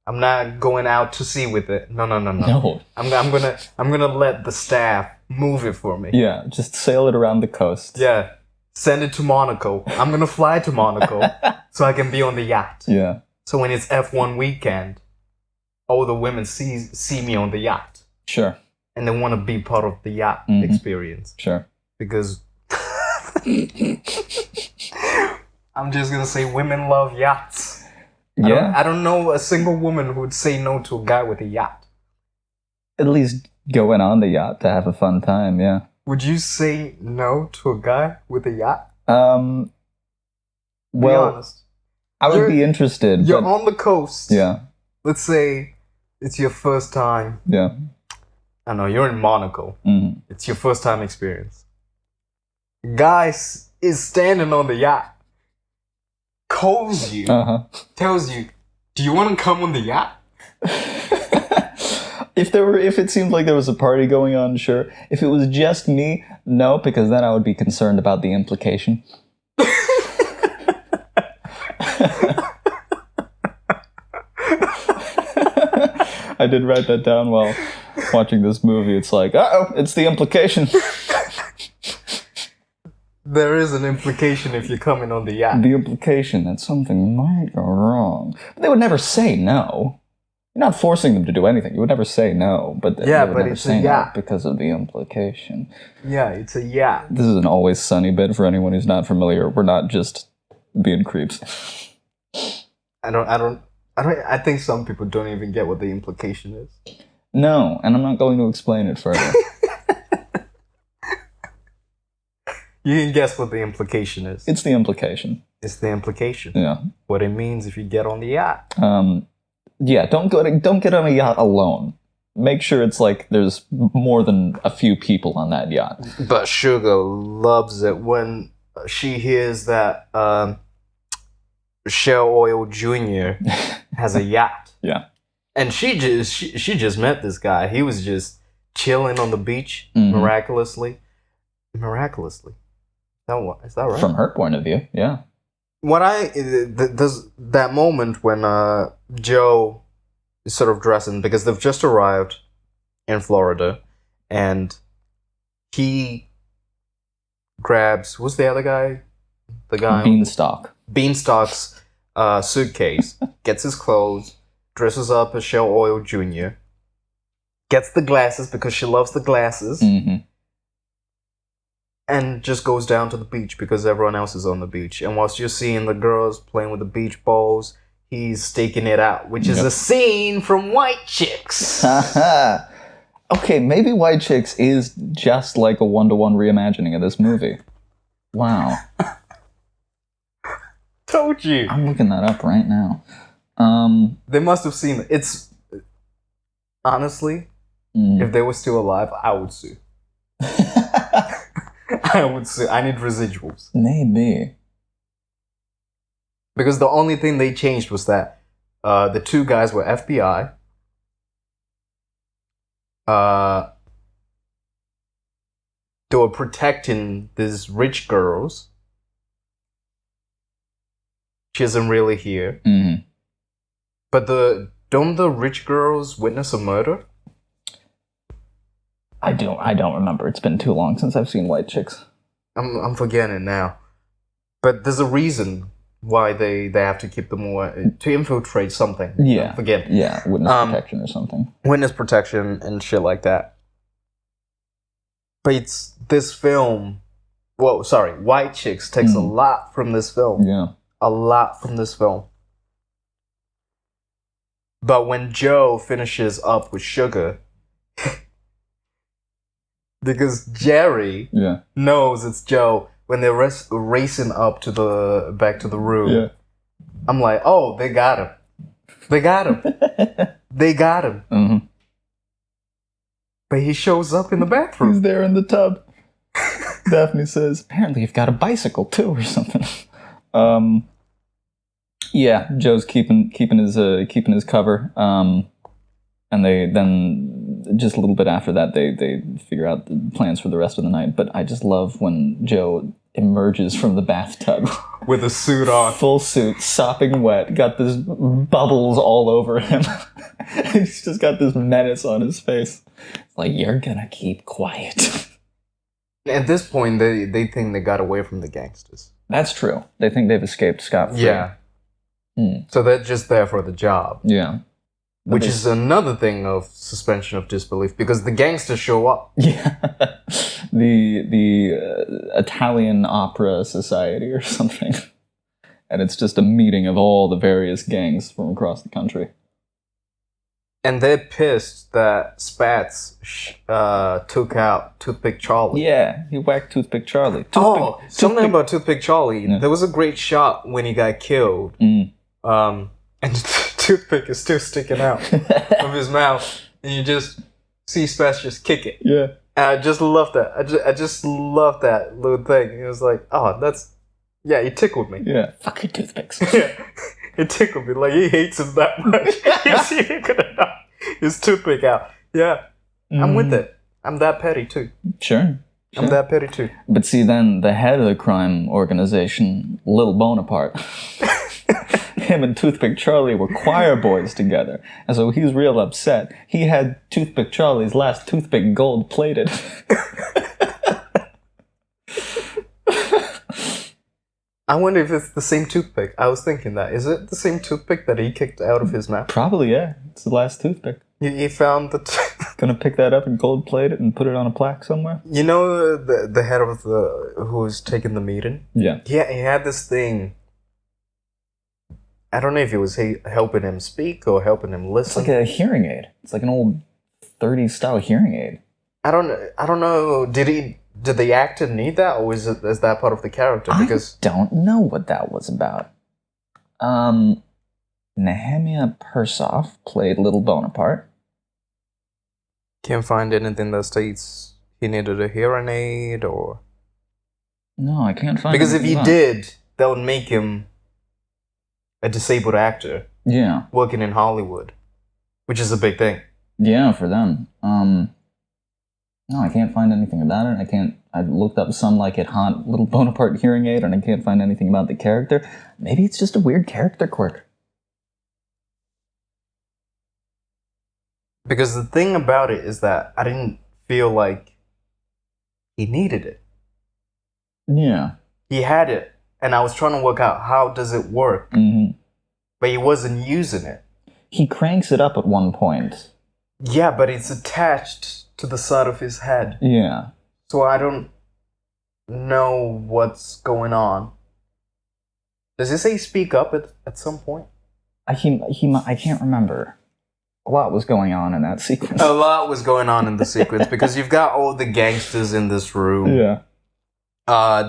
not going out to sea with it. No. No. I'm gonna let the staff move it for me. Yeah, just sail it around the coast. Yeah. Send it to Monaco. I'm gonna fly to Monaco so I can be on the yacht. Yeah. So when it's F1 weekend, all the women see me on the yacht. Sure. And they want to be part of the yacht experience. Sure. Because I'm just gonna say women love yachts. Yeah. I don't know a single woman who would say no to a guy with a yacht. At least going on the yacht to have a fun time, yeah. Would you say no to a guy with a yacht? Well, be honest. I would be interested. You're on the coast. Yeah. Let's say it's your first time. Yeah. I know, you're in Monaco. Mm-hmm. It's your first time experience. Guy is standing on the yacht. Calls you. Tells you, do you want to come on the yacht? If it seemed like there was a party going on, sure. If it was just me, no, because then I would be concerned about the implication. I did write that down while watching this movie. It's like, uh-oh, it's the implication. There is an implication if you're coming on the yacht. The implication that something might go wrong. But they would never say no. You're not forcing them to do anything. You would never say no, but they would never it's say a no yacht. because of the implication. Yeah, it's a yacht. This is an Always Sunny bit for anyone who's not familiar. We're not just being creeps. I think some people don't even get what the implication is. No, and I'm not going to explain it further. You can guess what the implication is. It's the implication. It's the implication. Yeah. What it means if you get on the yacht. Yeah, don't get on a yacht alone. Make sure it's like there's more than a few people on that yacht. But Sugar loves it when she hears that Shell Oil Jr. has a yacht. Yeah. And she just met this guy. He was just chilling on the beach miraculously. Miraculously. Is that right? From her point of view, yeah. There's that moment when Joe is sort of dressing because they've just arrived in Florida, and he grabs, who's the other guy? The guy Beanstalk's suitcase, gets his clothes, dresses up as Shell Oil Jr., gets the glasses because she loves the glasses. And just goes down to the beach because everyone else is on the beach. And whilst you're seeing the girls playing with the beach balls, he's staking it out, which is a scene from White Chicks. Okay, maybe White Chicks is just like a one-to-one reimagining of this movie. Wow. Told you. I'm looking that up right now. They must have seen it. It's honestly, if they were still alive, I would sue. I would sue. I need residuals. Maybe. Because the only thing they changed was that the two guys were FBI. They were protecting these rich girls. She isn't really here. But don't the rich girls witness a murder? I don't remember. It's been too long since I've seen White Chicks. I'm forgetting it now. But there's a reason why they have to keep them away, to infiltrate something. Yeah. Forget. Yeah, witness protection or something. Witness protection and shit like that. But it's this film. White Chicks takes a lot from this film. Yeah. A lot from this film. But when Joe finishes up with Sugar, because Jerry knows it's Joe when they're racing up to back to the room. Yeah. I'm like, oh, they got him. They got him. They got him. But he shows up in the bathroom. He's there in the tub. Daphne says, apparently you've got a bicycle too or something. Yeah, Joe's keeping his cover. And they then, just a little bit after that, they figure out the plans for the rest of the night. But I just love when Joe emerges from the bathtub. With a suit on. Full suit, sopping wet, got this bubbles all over him. He's just got this menace on his face. It's like, you're gonna keep quiet. At this point, they think they got away from the gangsters. That's true. They think they've escaped scot-free. Yeah. So they're just there for the job. Yeah. Which is another thing of suspension of disbelief, because the gangsters show up. Yeah. the Italian Opera Society or something. And it's just a meeting of all the various gangs from across the country. And they're pissed that Spats took out Toothpick Charlie. Yeah, he whacked Toothpick Charlie. Something about Toothpick Charlie. Yeah. There was a great shot when he got killed. And the toothpick is still sticking out of his mouth. And you just see Spats just kick it. Yeah. And I just love that. I just love that little thing. It was like, oh, yeah, he tickled me. Yeah. Fucking toothpicks. Yeah. It tickled me. Like, he hates him that much. He could have knocked his toothpick out. Yeah. I'm with it. I'm that petty, too. Sure. I'm that petty, too. But see, then the head of the crime organization, Lil Bonaparte, him and Toothpick Charlie were choir boys together. And so he's real upset. He had Toothpick Charlie's last toothpick gold-plated. I wonder if it's the same toothpick. I was thinking that. Is it the same toothpick that he kicked out of his mouth? Probably, yeah. It's the last toothpick. He found the... Gonna pick that up and gold plate it and put it on a plaque somewhere? You know the head of who was taking the meeting? Yeah. Yeah, he had this thing. I don't know if it was helping him speak or helping him It's listen. like a hearing aid. It's like an old 30s style hearing aid. I don't know. Did the actor need that, or is that part of the character? Because I don't know what that was about. Nehemiah Persoff played Little Bonaparte. can't find anything that states he needed a hearing aid, or No, I can't find. because if he anything about it. did, that would make him a disabled actor Yeah, working in Hollywood, which is a big thing. yeah, for them. No, I can't find anything about it. I looked up Some Like It Hot Little Bonaparte hearing aid, and I can't find anything about the character. Maybe it's just a weird character quirk. Because the thing about it is that I didn't feel like he needed it. Yeah. He had it, and I was trying to work out how does it work, Mm-hmm. but he wasn't using it. He cranks it up at one point. Yeah, but it's attached to the side of his head, Yeah. so I don't know what's going on. Does it say speak up at some point? I can't remember. A lot was going on in that sequence. A lot was going on in the sequence because you've got all the gangsters in this room. Yeah.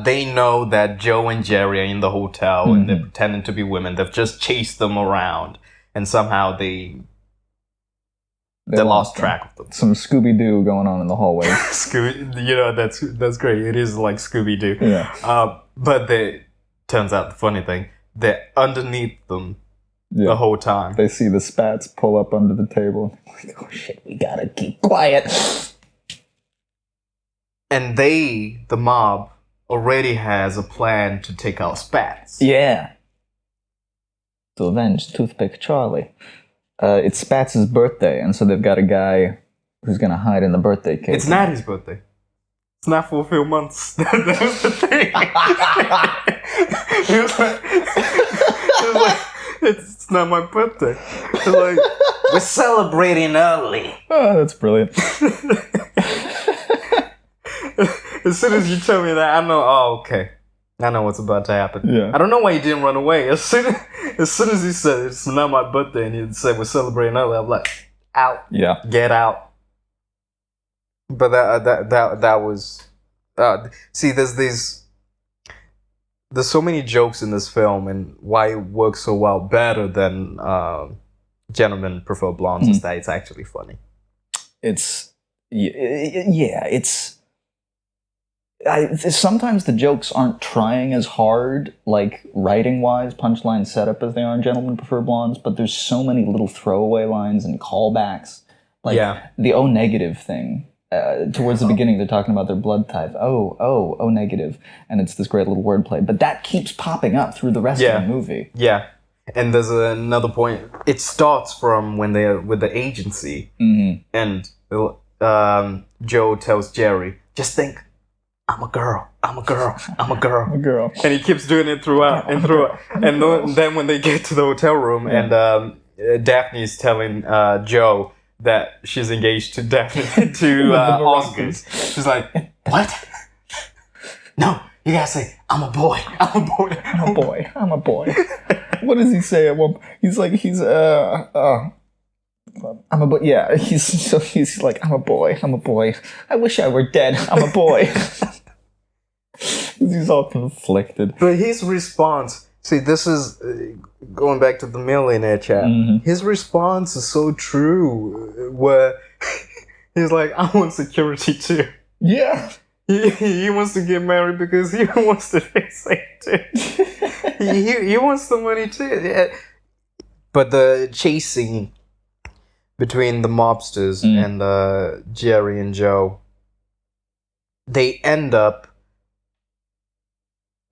They know that Joe and Jerry are in the hotel and they're pretending to be women. They've just chased them around, and somehow they lost them. track of them. Some Scooby-Doo going on in the hallway. That's great. It is like Scooby-Doo. Yeah. But turns out the funny thing, they're underneath them the whole time. They see the spats pull up under the table. Like, oh shit, we gotta keep quiet. And the mob, already has a plan to take out Spats. Yeah. To avenge Toothpick Charlie. It's Spats' birthday, and so they've got a guy who's gonna hide in the birthday cake. It's not his birthday. It's not for a few months. That was the thing. It was like, it's not my birthday. It's like, we're celebrating early. Oh, that's brilliant. As soon as you tell me that, I know, oh, okay. I know what's about to happen. Yeah. I don't know why he didn't run away. As soon as he said, it's not my birthday, and he said, we're celebrating early, I'm like, out. Yeah. Get out. But that was... see, there's so many jokes in this film, and why it works so well, better than Gentlemen Prefer Blondes, is that it's actually funny. Sometimes the jokes aren't trying as hard, like writing-wise, punchline setup, as they are in Gentlemen Prefer Blondes, but there's so many little throwaway lines and callbacks. Like the O negative thing. Towards the beginning, they're talking about their blood type. O negative. And it's this great little wordplay. But that keeps popping up through the rest of the movie. Yeah. And there's another point. It starts from when they're with the agency. Mm-hmm. And Joe tells Jerry, just think, I'm a girl. I'm a girl. I'm a girl. I'm a girl. And he keeps doing it throughout and throughout. And then when they get to the hotel room and Daphne's telling Joe that she's engaged to Oscar. She's like, what? No, you gotta say, I'm a boy. I'm a boy. I'm a boy. I'm a boy. What does he say at one point? He's like, I'm a boy. Yeah, he's like, I'm a boy. I'm a boy. I wish I were dead. I'm a boy. He's all conflicted. But his response, see, this is going back to the millionaire chat. Mm-hmm. His response is so true, where he's like, I want security too. Yeah. He wants to get married because he wants to fix it too. he wants the money too. Yeah. But the chasing between the mobsters and Jerry and Joe, they end up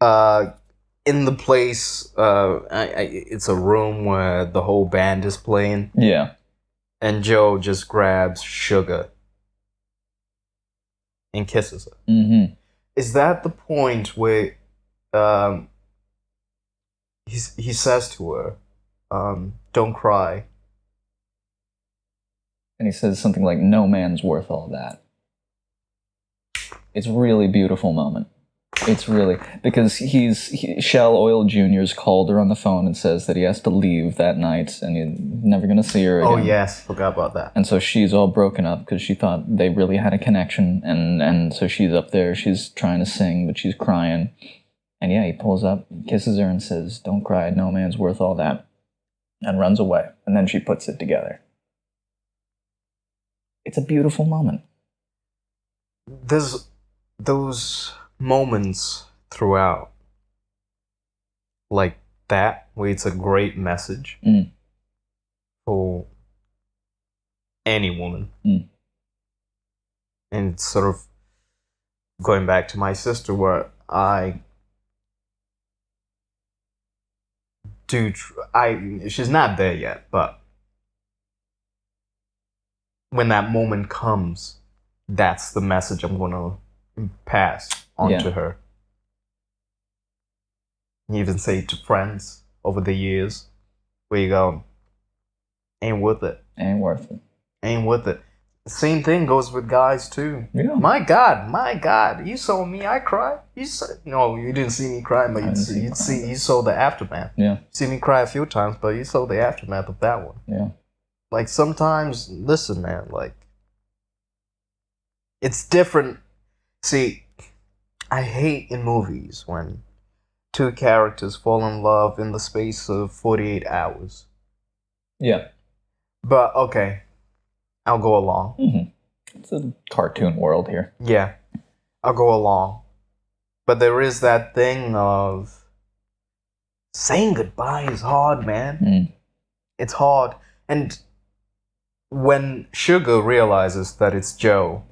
in the place. It's a room where the whole band is playing. Yeah. And Joe just grabs Sugar and kisses her. Mm-hmm. Is that the point where he says to her, "Don't cry." And he says something like, "No man's worth all that." It's a really beautiful moment. It's really, because Shell Oil Jr.'s called her on the phone and says that he has to leave that night and he's never going to see her again. Oh, yes, forgot about that. And so she's all broken up because she thought they really had a connection. And so she's up there, she's trying to sing, but she's crying. And yeah, he pulls up, kisses her and says, "Don't cry, no man's worth all that," and runs away. And then she puts it together. It's a beautiful moment. There's those moments throughout, like that, where it's a great message for any woman. And it's sort of going back to my sister, where she's not there yet, but when that moment comes, that's the message I'm going to pass on to her. You even say it to friends over the years, where you go, ain't worth it. Ain't worth it. Ain't worth it. The same thing goes with guys too. Yeah. My God, you saw me, I cried. No, you didn't see me cry, but you saw the aftermath. Yeah. You see me cry a few times, but you saw the aftermath of that one. Yeah. Like, sometimes, listen, man, like, it's different. See, I hate in movies when two characters fall in love in the space of 48 hours. Yeah. But, okay, I'll go along. Mm-hmm. It's a cartoon world here. Yeah, I'll go along. But there is that thing of saying goodbye is hard, man. It's hard. And when Sugar realizes that it's Joe,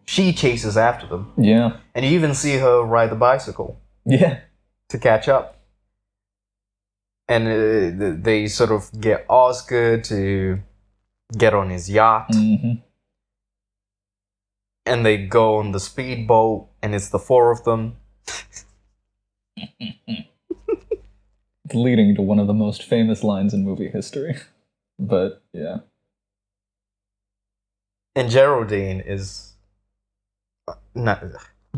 she chases after them. Yeah. And you even see her ride the bicycle. Yeah. To catch up. And they sort of get Osgood to get on his yacht. Mm-hmm. And they go on the speedboat, and it's the four of them. Leading to one of the most famous lines in movie history. But, yeah. And Geraldine is... not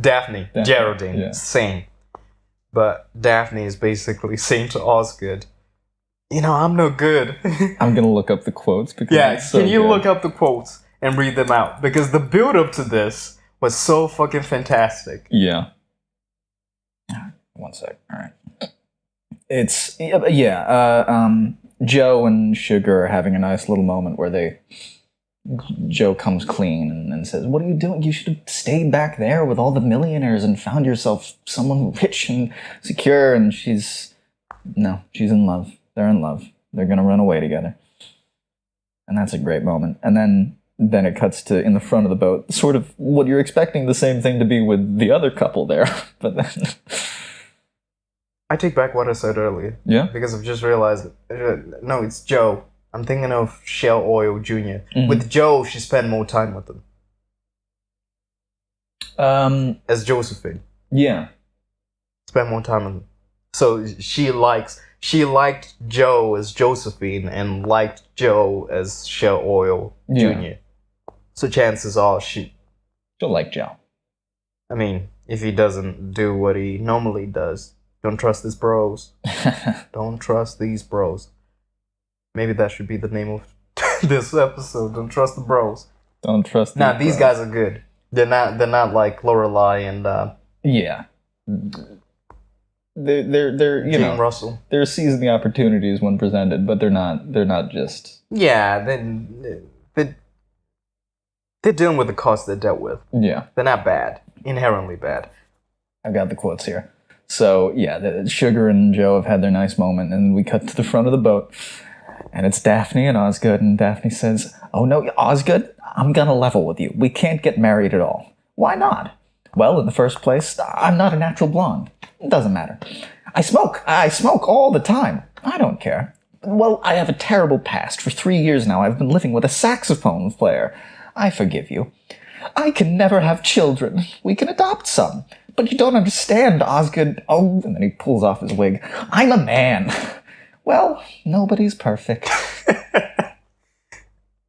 Daphne. Geraldine. Yeah. Same. But Daphne is basically saying to Osgood, I'm no good. I'm going to look up the quotes. Because it's so can you good. look up the quotes and read them out? Because the build-up to this was so fucking fantastic. Yeah. One sec. All right. It's... Joe and Sugar are having a nice little moment where Joe comes clean and says, "What are you doing? You should have stayed back there with all the millionaires and found yourself someone rich and secure." And she's in love. They're in love. They're going to run away together. And that's a great moment. And then it cuts to in the front of the boat, sort of what you're expecting the same thing to be with the other couple there. But then... I take back what I said earlier. Yeah? Because I've just realized, no, it's Joe. I'm thinking of Shell Oil Jr. Mm-hmm. With Joe, she spent more time with him. As Josephine. Yeah. Spend more time with him. So she liked Joe as Josephine and liked Joe as Shell Oil Jr. So chances are she'll like Joe. I mean, if he doesn't do what he normally does, don't trust these bros. Don't trust these bros. Maybe that should be the name of this episode. Don't trust the bros. Don't trust. These guys are good. They're not like Lorelai and yeah. They're Jane Russell. They're seizing the opportunities when presented, but they're not just. Yeah, they're dealing with the cost they dealt with. Yeah, they're not bad. Inherently bad. I've got the quotes here. So yeah, Sugar and Joe have had their nice moment, and we cut to the front of the boat. And it's Daphne and Osgood, and Daphne says, "Oh no, Osgood, I'm gonna level with you. We can't get married at all." "Why not?" "Well, in the first place, I'm not a natural blonde. It doesn't matter. I smoke all the time. I don't care. Well, I have a terrible past. For 3 years now, I've been living with a saxophone player. I forgive you. I can never have children. We can adopt some. But you don't understand, Osgood. Oh, and then he pulls off his wig. I'm a man. Well, nobody's perfect.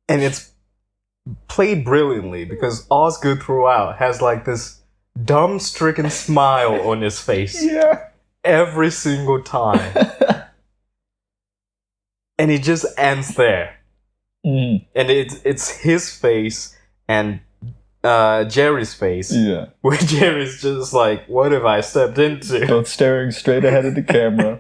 And it's played brilliantly because Osgood throughout has like this dumb-stricken smile on his face. Yeah. Every single time. And it just ends there. Mm. And it's his face and Jerry's face. Yeah. Where Jerry's just like, what have I stepped into? Both staring straight ahead at the camera.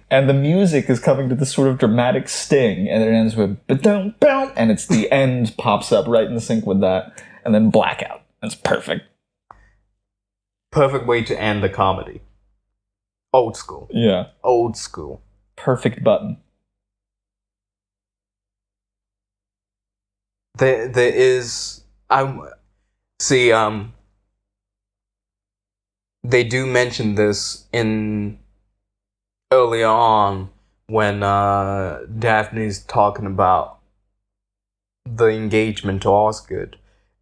And the music is coming to this sort of dramatic sting, and it ends with ba-dum, bum, and it's the end pops up right in sync with that, and then blackout. It's perfect. Perfect way to end the comedy. Old school. Yeah. Old school. Perfect button. There is they do mention this in earlier on when Daphne's talking about the engagement to Osgood,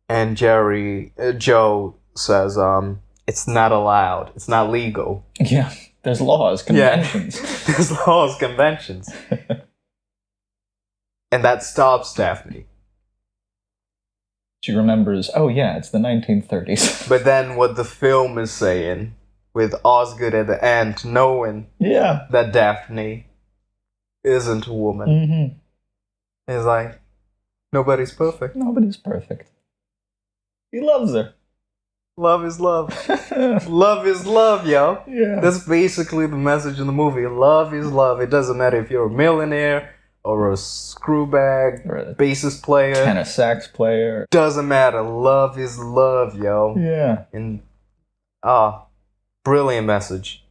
and Joe says it's not allowed, it's not legal. Yeah, there's laws, conventions. Yeah. There's laws, conventions. And that stops Daphne. She remembers, oh yeah, it's the 1930s. But then what the film is saying, with Osgood at the end knowing that Daphne isn't a woman, is like, nobody's perfect. Nobody's perfect. He loves her. Love is love. Love is love, yo. Yeah. That's basically the message in the movie. Love is love. It doesn't matter if you're a millionaire or a screwbag, Or a bassist player, tenor sax player. doesn't matter. Love is love, yo. Yeah. And brilliant message.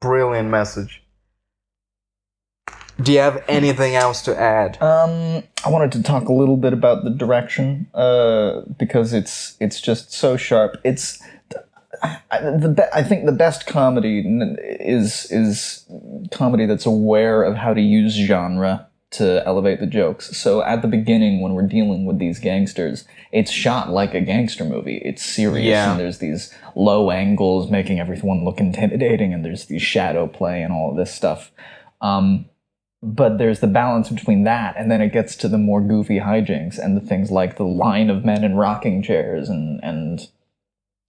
Brilliant message. Do you have anything else to add? I wanted to talk a little bit about the direction, because it's just so sharp. I think the best comedy is comedy that's aware of how to use genre to elevate the jokes. So at the beginning, when we're dealing with these gangsters, it's shot like a gangster movie. It's serious, and there's these low angles making everyone look intimidating, and there's these shadow play and all of this stuff. But there's the balance between that, and then it gets to the more goofy hijinks and the things like the line of men in rocking chairs and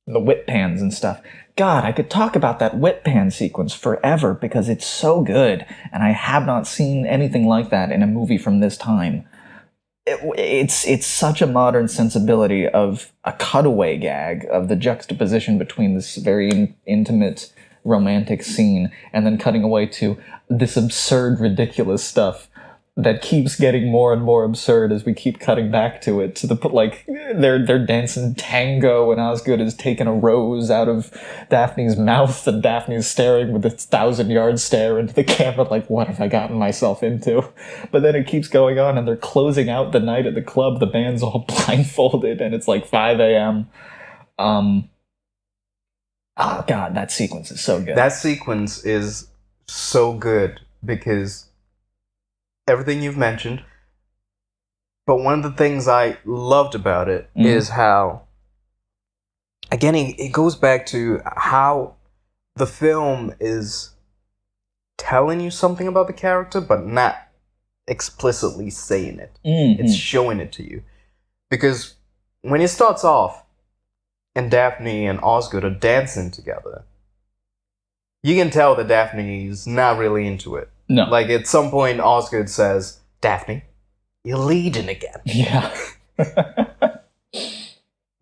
the whip pans and stuff. God, I could talk about that whip pan sequence forever because it's so good, and I have not seen anything like that in a movie from this time. It's such a modern sensibility of a cutaway gag, of the juxtaposition between this very intimate romantic scene and then cutting away to this absurd, ridiculous stuff that keeps getting more and more absurd as we keep cutting back to it, to the like they're dancing tango and Osgood is taking a rose out of Daphne's mouth and Daphne's staring with this 1,000-yard stare into the camera like, what have I gotten myself into? But then it keeps going on and they're closing out the night at the club. The band's all blindfolded and it's like 5 a.m. Oh God, that sequence is so good. That sequence is so good because everything you've mentioned, but one of the things I loved about it is how, again, it goes back to how the film is telling you something about the character, but not explicitly saying it. It's showing it to you. Because when it starts off, and Daphne and Osgood are dancing together, you can tell that Daphne's not really into it. No. Like, at some point, Osgood says, Daphne, you're leading again. Yeah.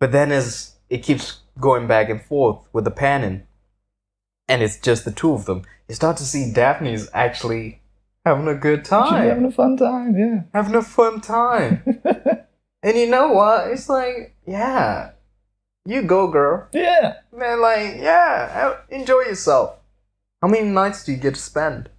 But then as it keeps going back and forth with the panning, and it's just the two of them, you start to see Daphne's actually having a good time. She's having a fun time, yeah. Having a fun time. And you know what? It's like, yeah, you go, girl. Yeah. Man, like, yeah, enjoy yourself. How many nights do you get to spend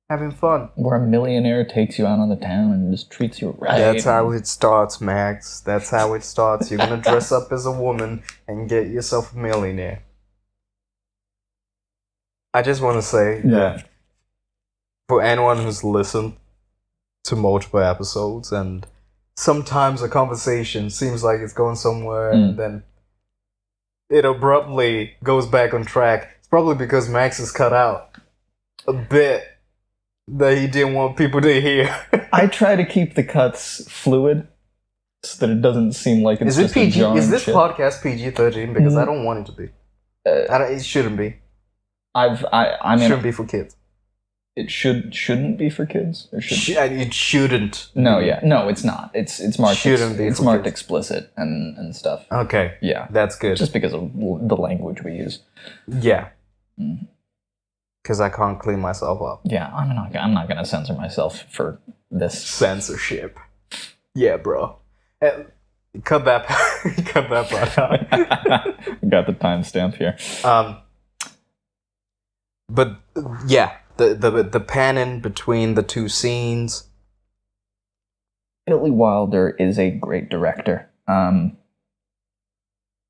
having fun? Where a millionaire takes you out on the town and just treats you right. That's how it starts, Max. That's how it starts. You're gonna dress up as a woman and get yourself a millionaire. I just want to say that for anyone who's listened to multiple episodes and sometimes a conversation seems like it's going somewhere and then it abruptly goes back on track. It's probably because Max has cut out a bit that he didn't want people to hear. I try to keep the cuts fluid so that it doesn't seem like it's Is it just a PG? jarring Is this shit. podcast PG-13? Because I don't want it to be. It shouldn't be. I It mean, shouldn't be for kids. it shouldn't be for kids, or should? It shouldn't. No, yeah, no, it's not. It's marked. Shouldn't be It's for marked kids. explicit and stuff. Okay, Yeah, that's good. just because of the language we use. Yeah. Mm. Because I can't clean myself up. Yeah, I'm not gonna censor myself for this. Censorship. Yeah, bro. Cut that. Cut that part out. Got the timestamp here. But yeah, the panning between the two scenes. Billy Wilder is a great director. And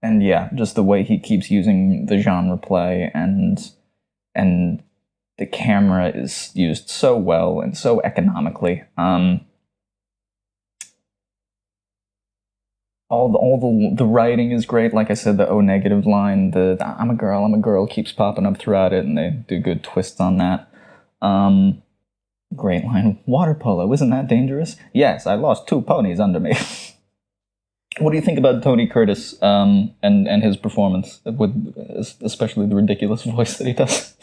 yeah, just the way he keeps using the genre play and the camera is used so well and so economically. All the writing is great. Like I said, the O negative line, the I'm a girl keeps popping up throughout it, and they do good twists on that. Great line. Water polo, isn't that dangerous? Yes, I lost 2 ponies under me. What do you think about Tony Curtis and his performance, with especially the ridiculous voice that he does?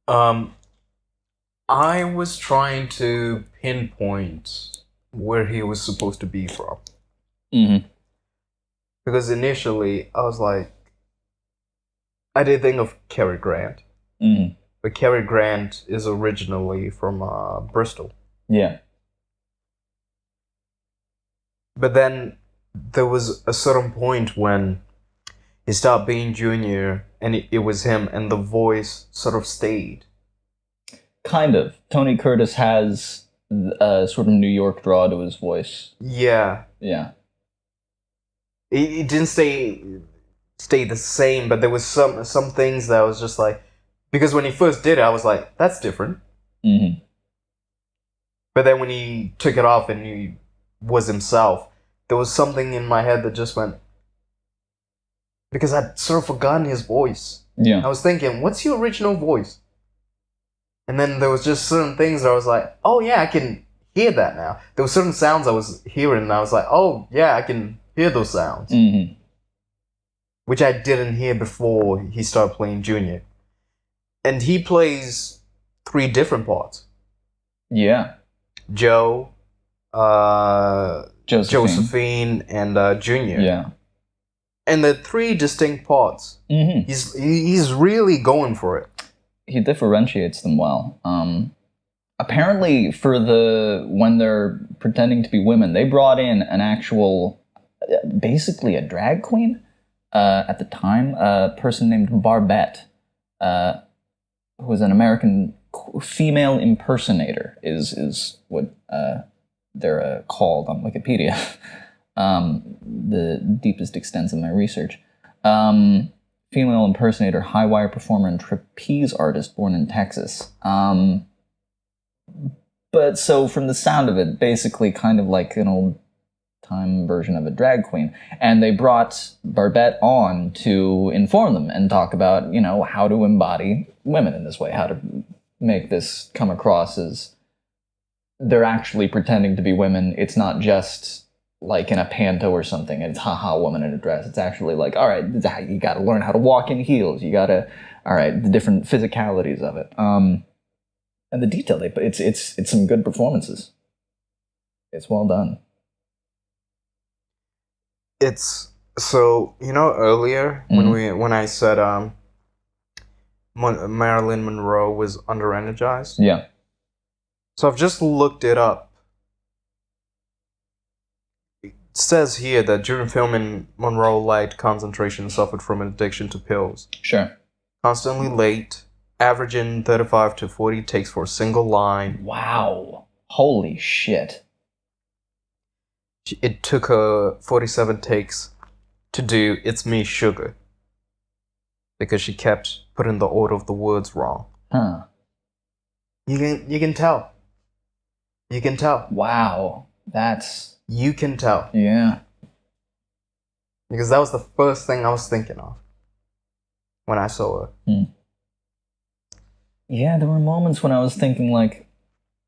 I was trying to pinpoint where he was supposed to be from. Mm-hmm. Because initially, I was like, I did think of Cary Grant. Mm-hmm. But Cary Grant is originally from Bristol. Yeah. But then there was a certain point when he stopped being Junior and it was him, and the voice sort of stayed. Kind of. Tony Curtis has a sort of New York draw to his voice. Yeah. Yeah. It didn't stay the same, but there was some things that I was just like, because when he first did it, I was like, that's different. Mm-hmm. But then when he took it off and he was himself, there was something in my head that just went, because I'd sort of forgotten his voice. Yeah. I was thinking, what's your original voice? And then there was just certain things that I was like, oh yeah, I can hear that now. There were certain sounds I was hearing and I was like, oh yeah, I can hear those sounds. Mm-hmm. Which I didn't hear before he started playing Junior. And he plays 3 different parts. Yeah. Joe, Josephine, and Junior. Yeah. And they're 3 distinct parts. Mm-hmm. He's really going for it. He differentiates them well. Apparently, for when they're pretending to be women, they brought in an actual, basically a drag queen at the time, a person named Barbette, who was an American female impersonator, is what they're called on Wikipedia. The deepest extents of my research. Female impersonator, high wire performer, and trapeze artist born in Texas. But so from the sound of it, basically kind of like an old time version of a drag queen. And they brought Barbette on to inform them and talk about, how to embody women in this way, how to make this come across as they're actually pretending to be women. It's not just like in a panto or something, and it's haha, woman in a dress. It's actually like, all right, you got to learn how to walk in heels. You got to, all right, the different physicalities of it. And the detail it's some good performances. It's well done. It's so earlier when I said Marilyn Monroe was under-energized. Yeah. So I've just looked it up. It says here that during filming, Monroe lacked concentration and suffered from an addiction to pills. Sure. Constantly late, averaging 35 to 40 takes for a single line. Wow. Holy shit. It took her 47 takes to do "It's Me, Sugar" because she kept putting the order of the words wrong. Huh. You can tell. You can tell. Wow. That's... You can tell. Yeah. Because that was the first thing I was thinking of when I saw her. Yeah, there were moments when I was thinking, like,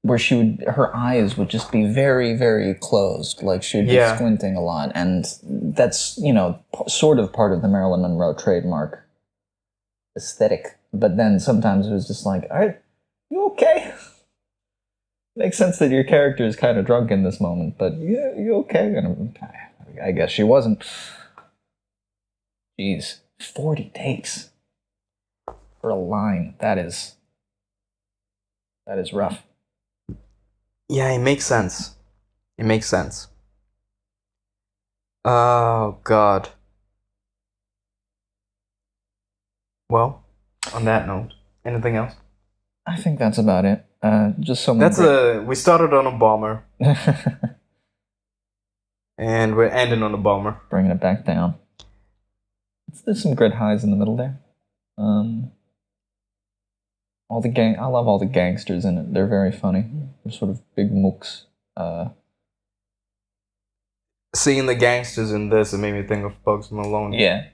where her eyes would just be very, very closed. Like, she would be squinting a lot. And that's, sort of part of the Marilyn Monroe trademark aesthetic. But then sometimes it was just like, all right, you okay? Makes sense that your character is kind of drunk in this moment, but you okay? And I guess she wasn't. Jeez, 40 takes for a line. That is rough. Yeah, it makes sense. It makes sense. Oh, God. Well, on that note, anything else? I think that's about it. Just so many. We started on a bomber. And we're ending on a bomber. Bringing it back down. There's some good highs in the middle there. I love all the gangsters in it. They're very funny. They're sort of big mooks. Seeing the gangsters in this, it made me think of Bugs Malone. Yeah.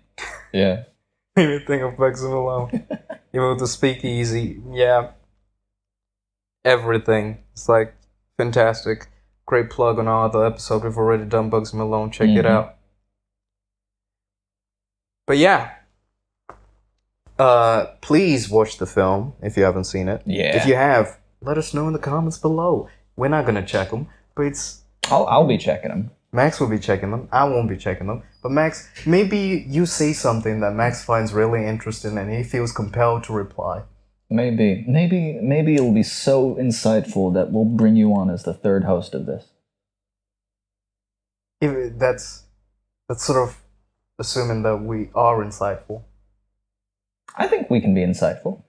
Made me think of Bugs Malone. Even with the speakeasy, yeah. Everything. It's like fantastic. Great plug on our other episode. We've already done Bugs Malone. Check it out. But yeah. Please watch the film if you haven't seen it. Yeah. If you have, let us know in the comments below. We're not gonna check them, but I'll be checking them. Max will be checking them. I won't be checking them. But Max, maybe you say something that Max finds really interesting and he feels compelled to reply. Maybe it'll be so insightful that we'll bring you on as the third host of this. That's sort of assuming that we are insightful. I think we can be insightful.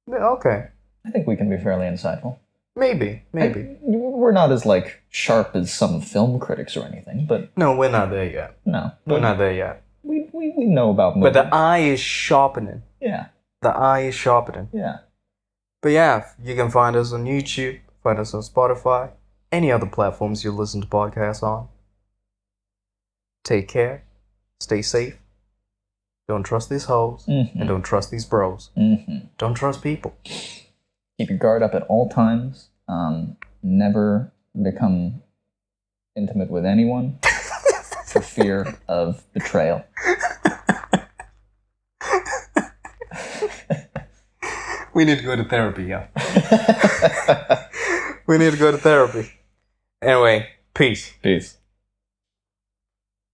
Yeah, okay. I think we can be fairly insightful. Maybe. We're not as, like, sharp as some film critics or anything, but... No, we're not there yet. No. We're not there yet. We know about movies. But the eye is sharpening. Yeah. The eye is sharpening. Yeah. But yeah, you can find us on YouTube, find us on Spotify, any other platforms you listen to podcasts on. Take care. Stay safe. Don't trust these hoes. And don't trust these bros. Don't trust people. Keep your guard up at all times. Never become intimate with anyone for fear of betrayal. We need to go to therapy, yeah. We need to go to therapy. Anyway, peace. Peace.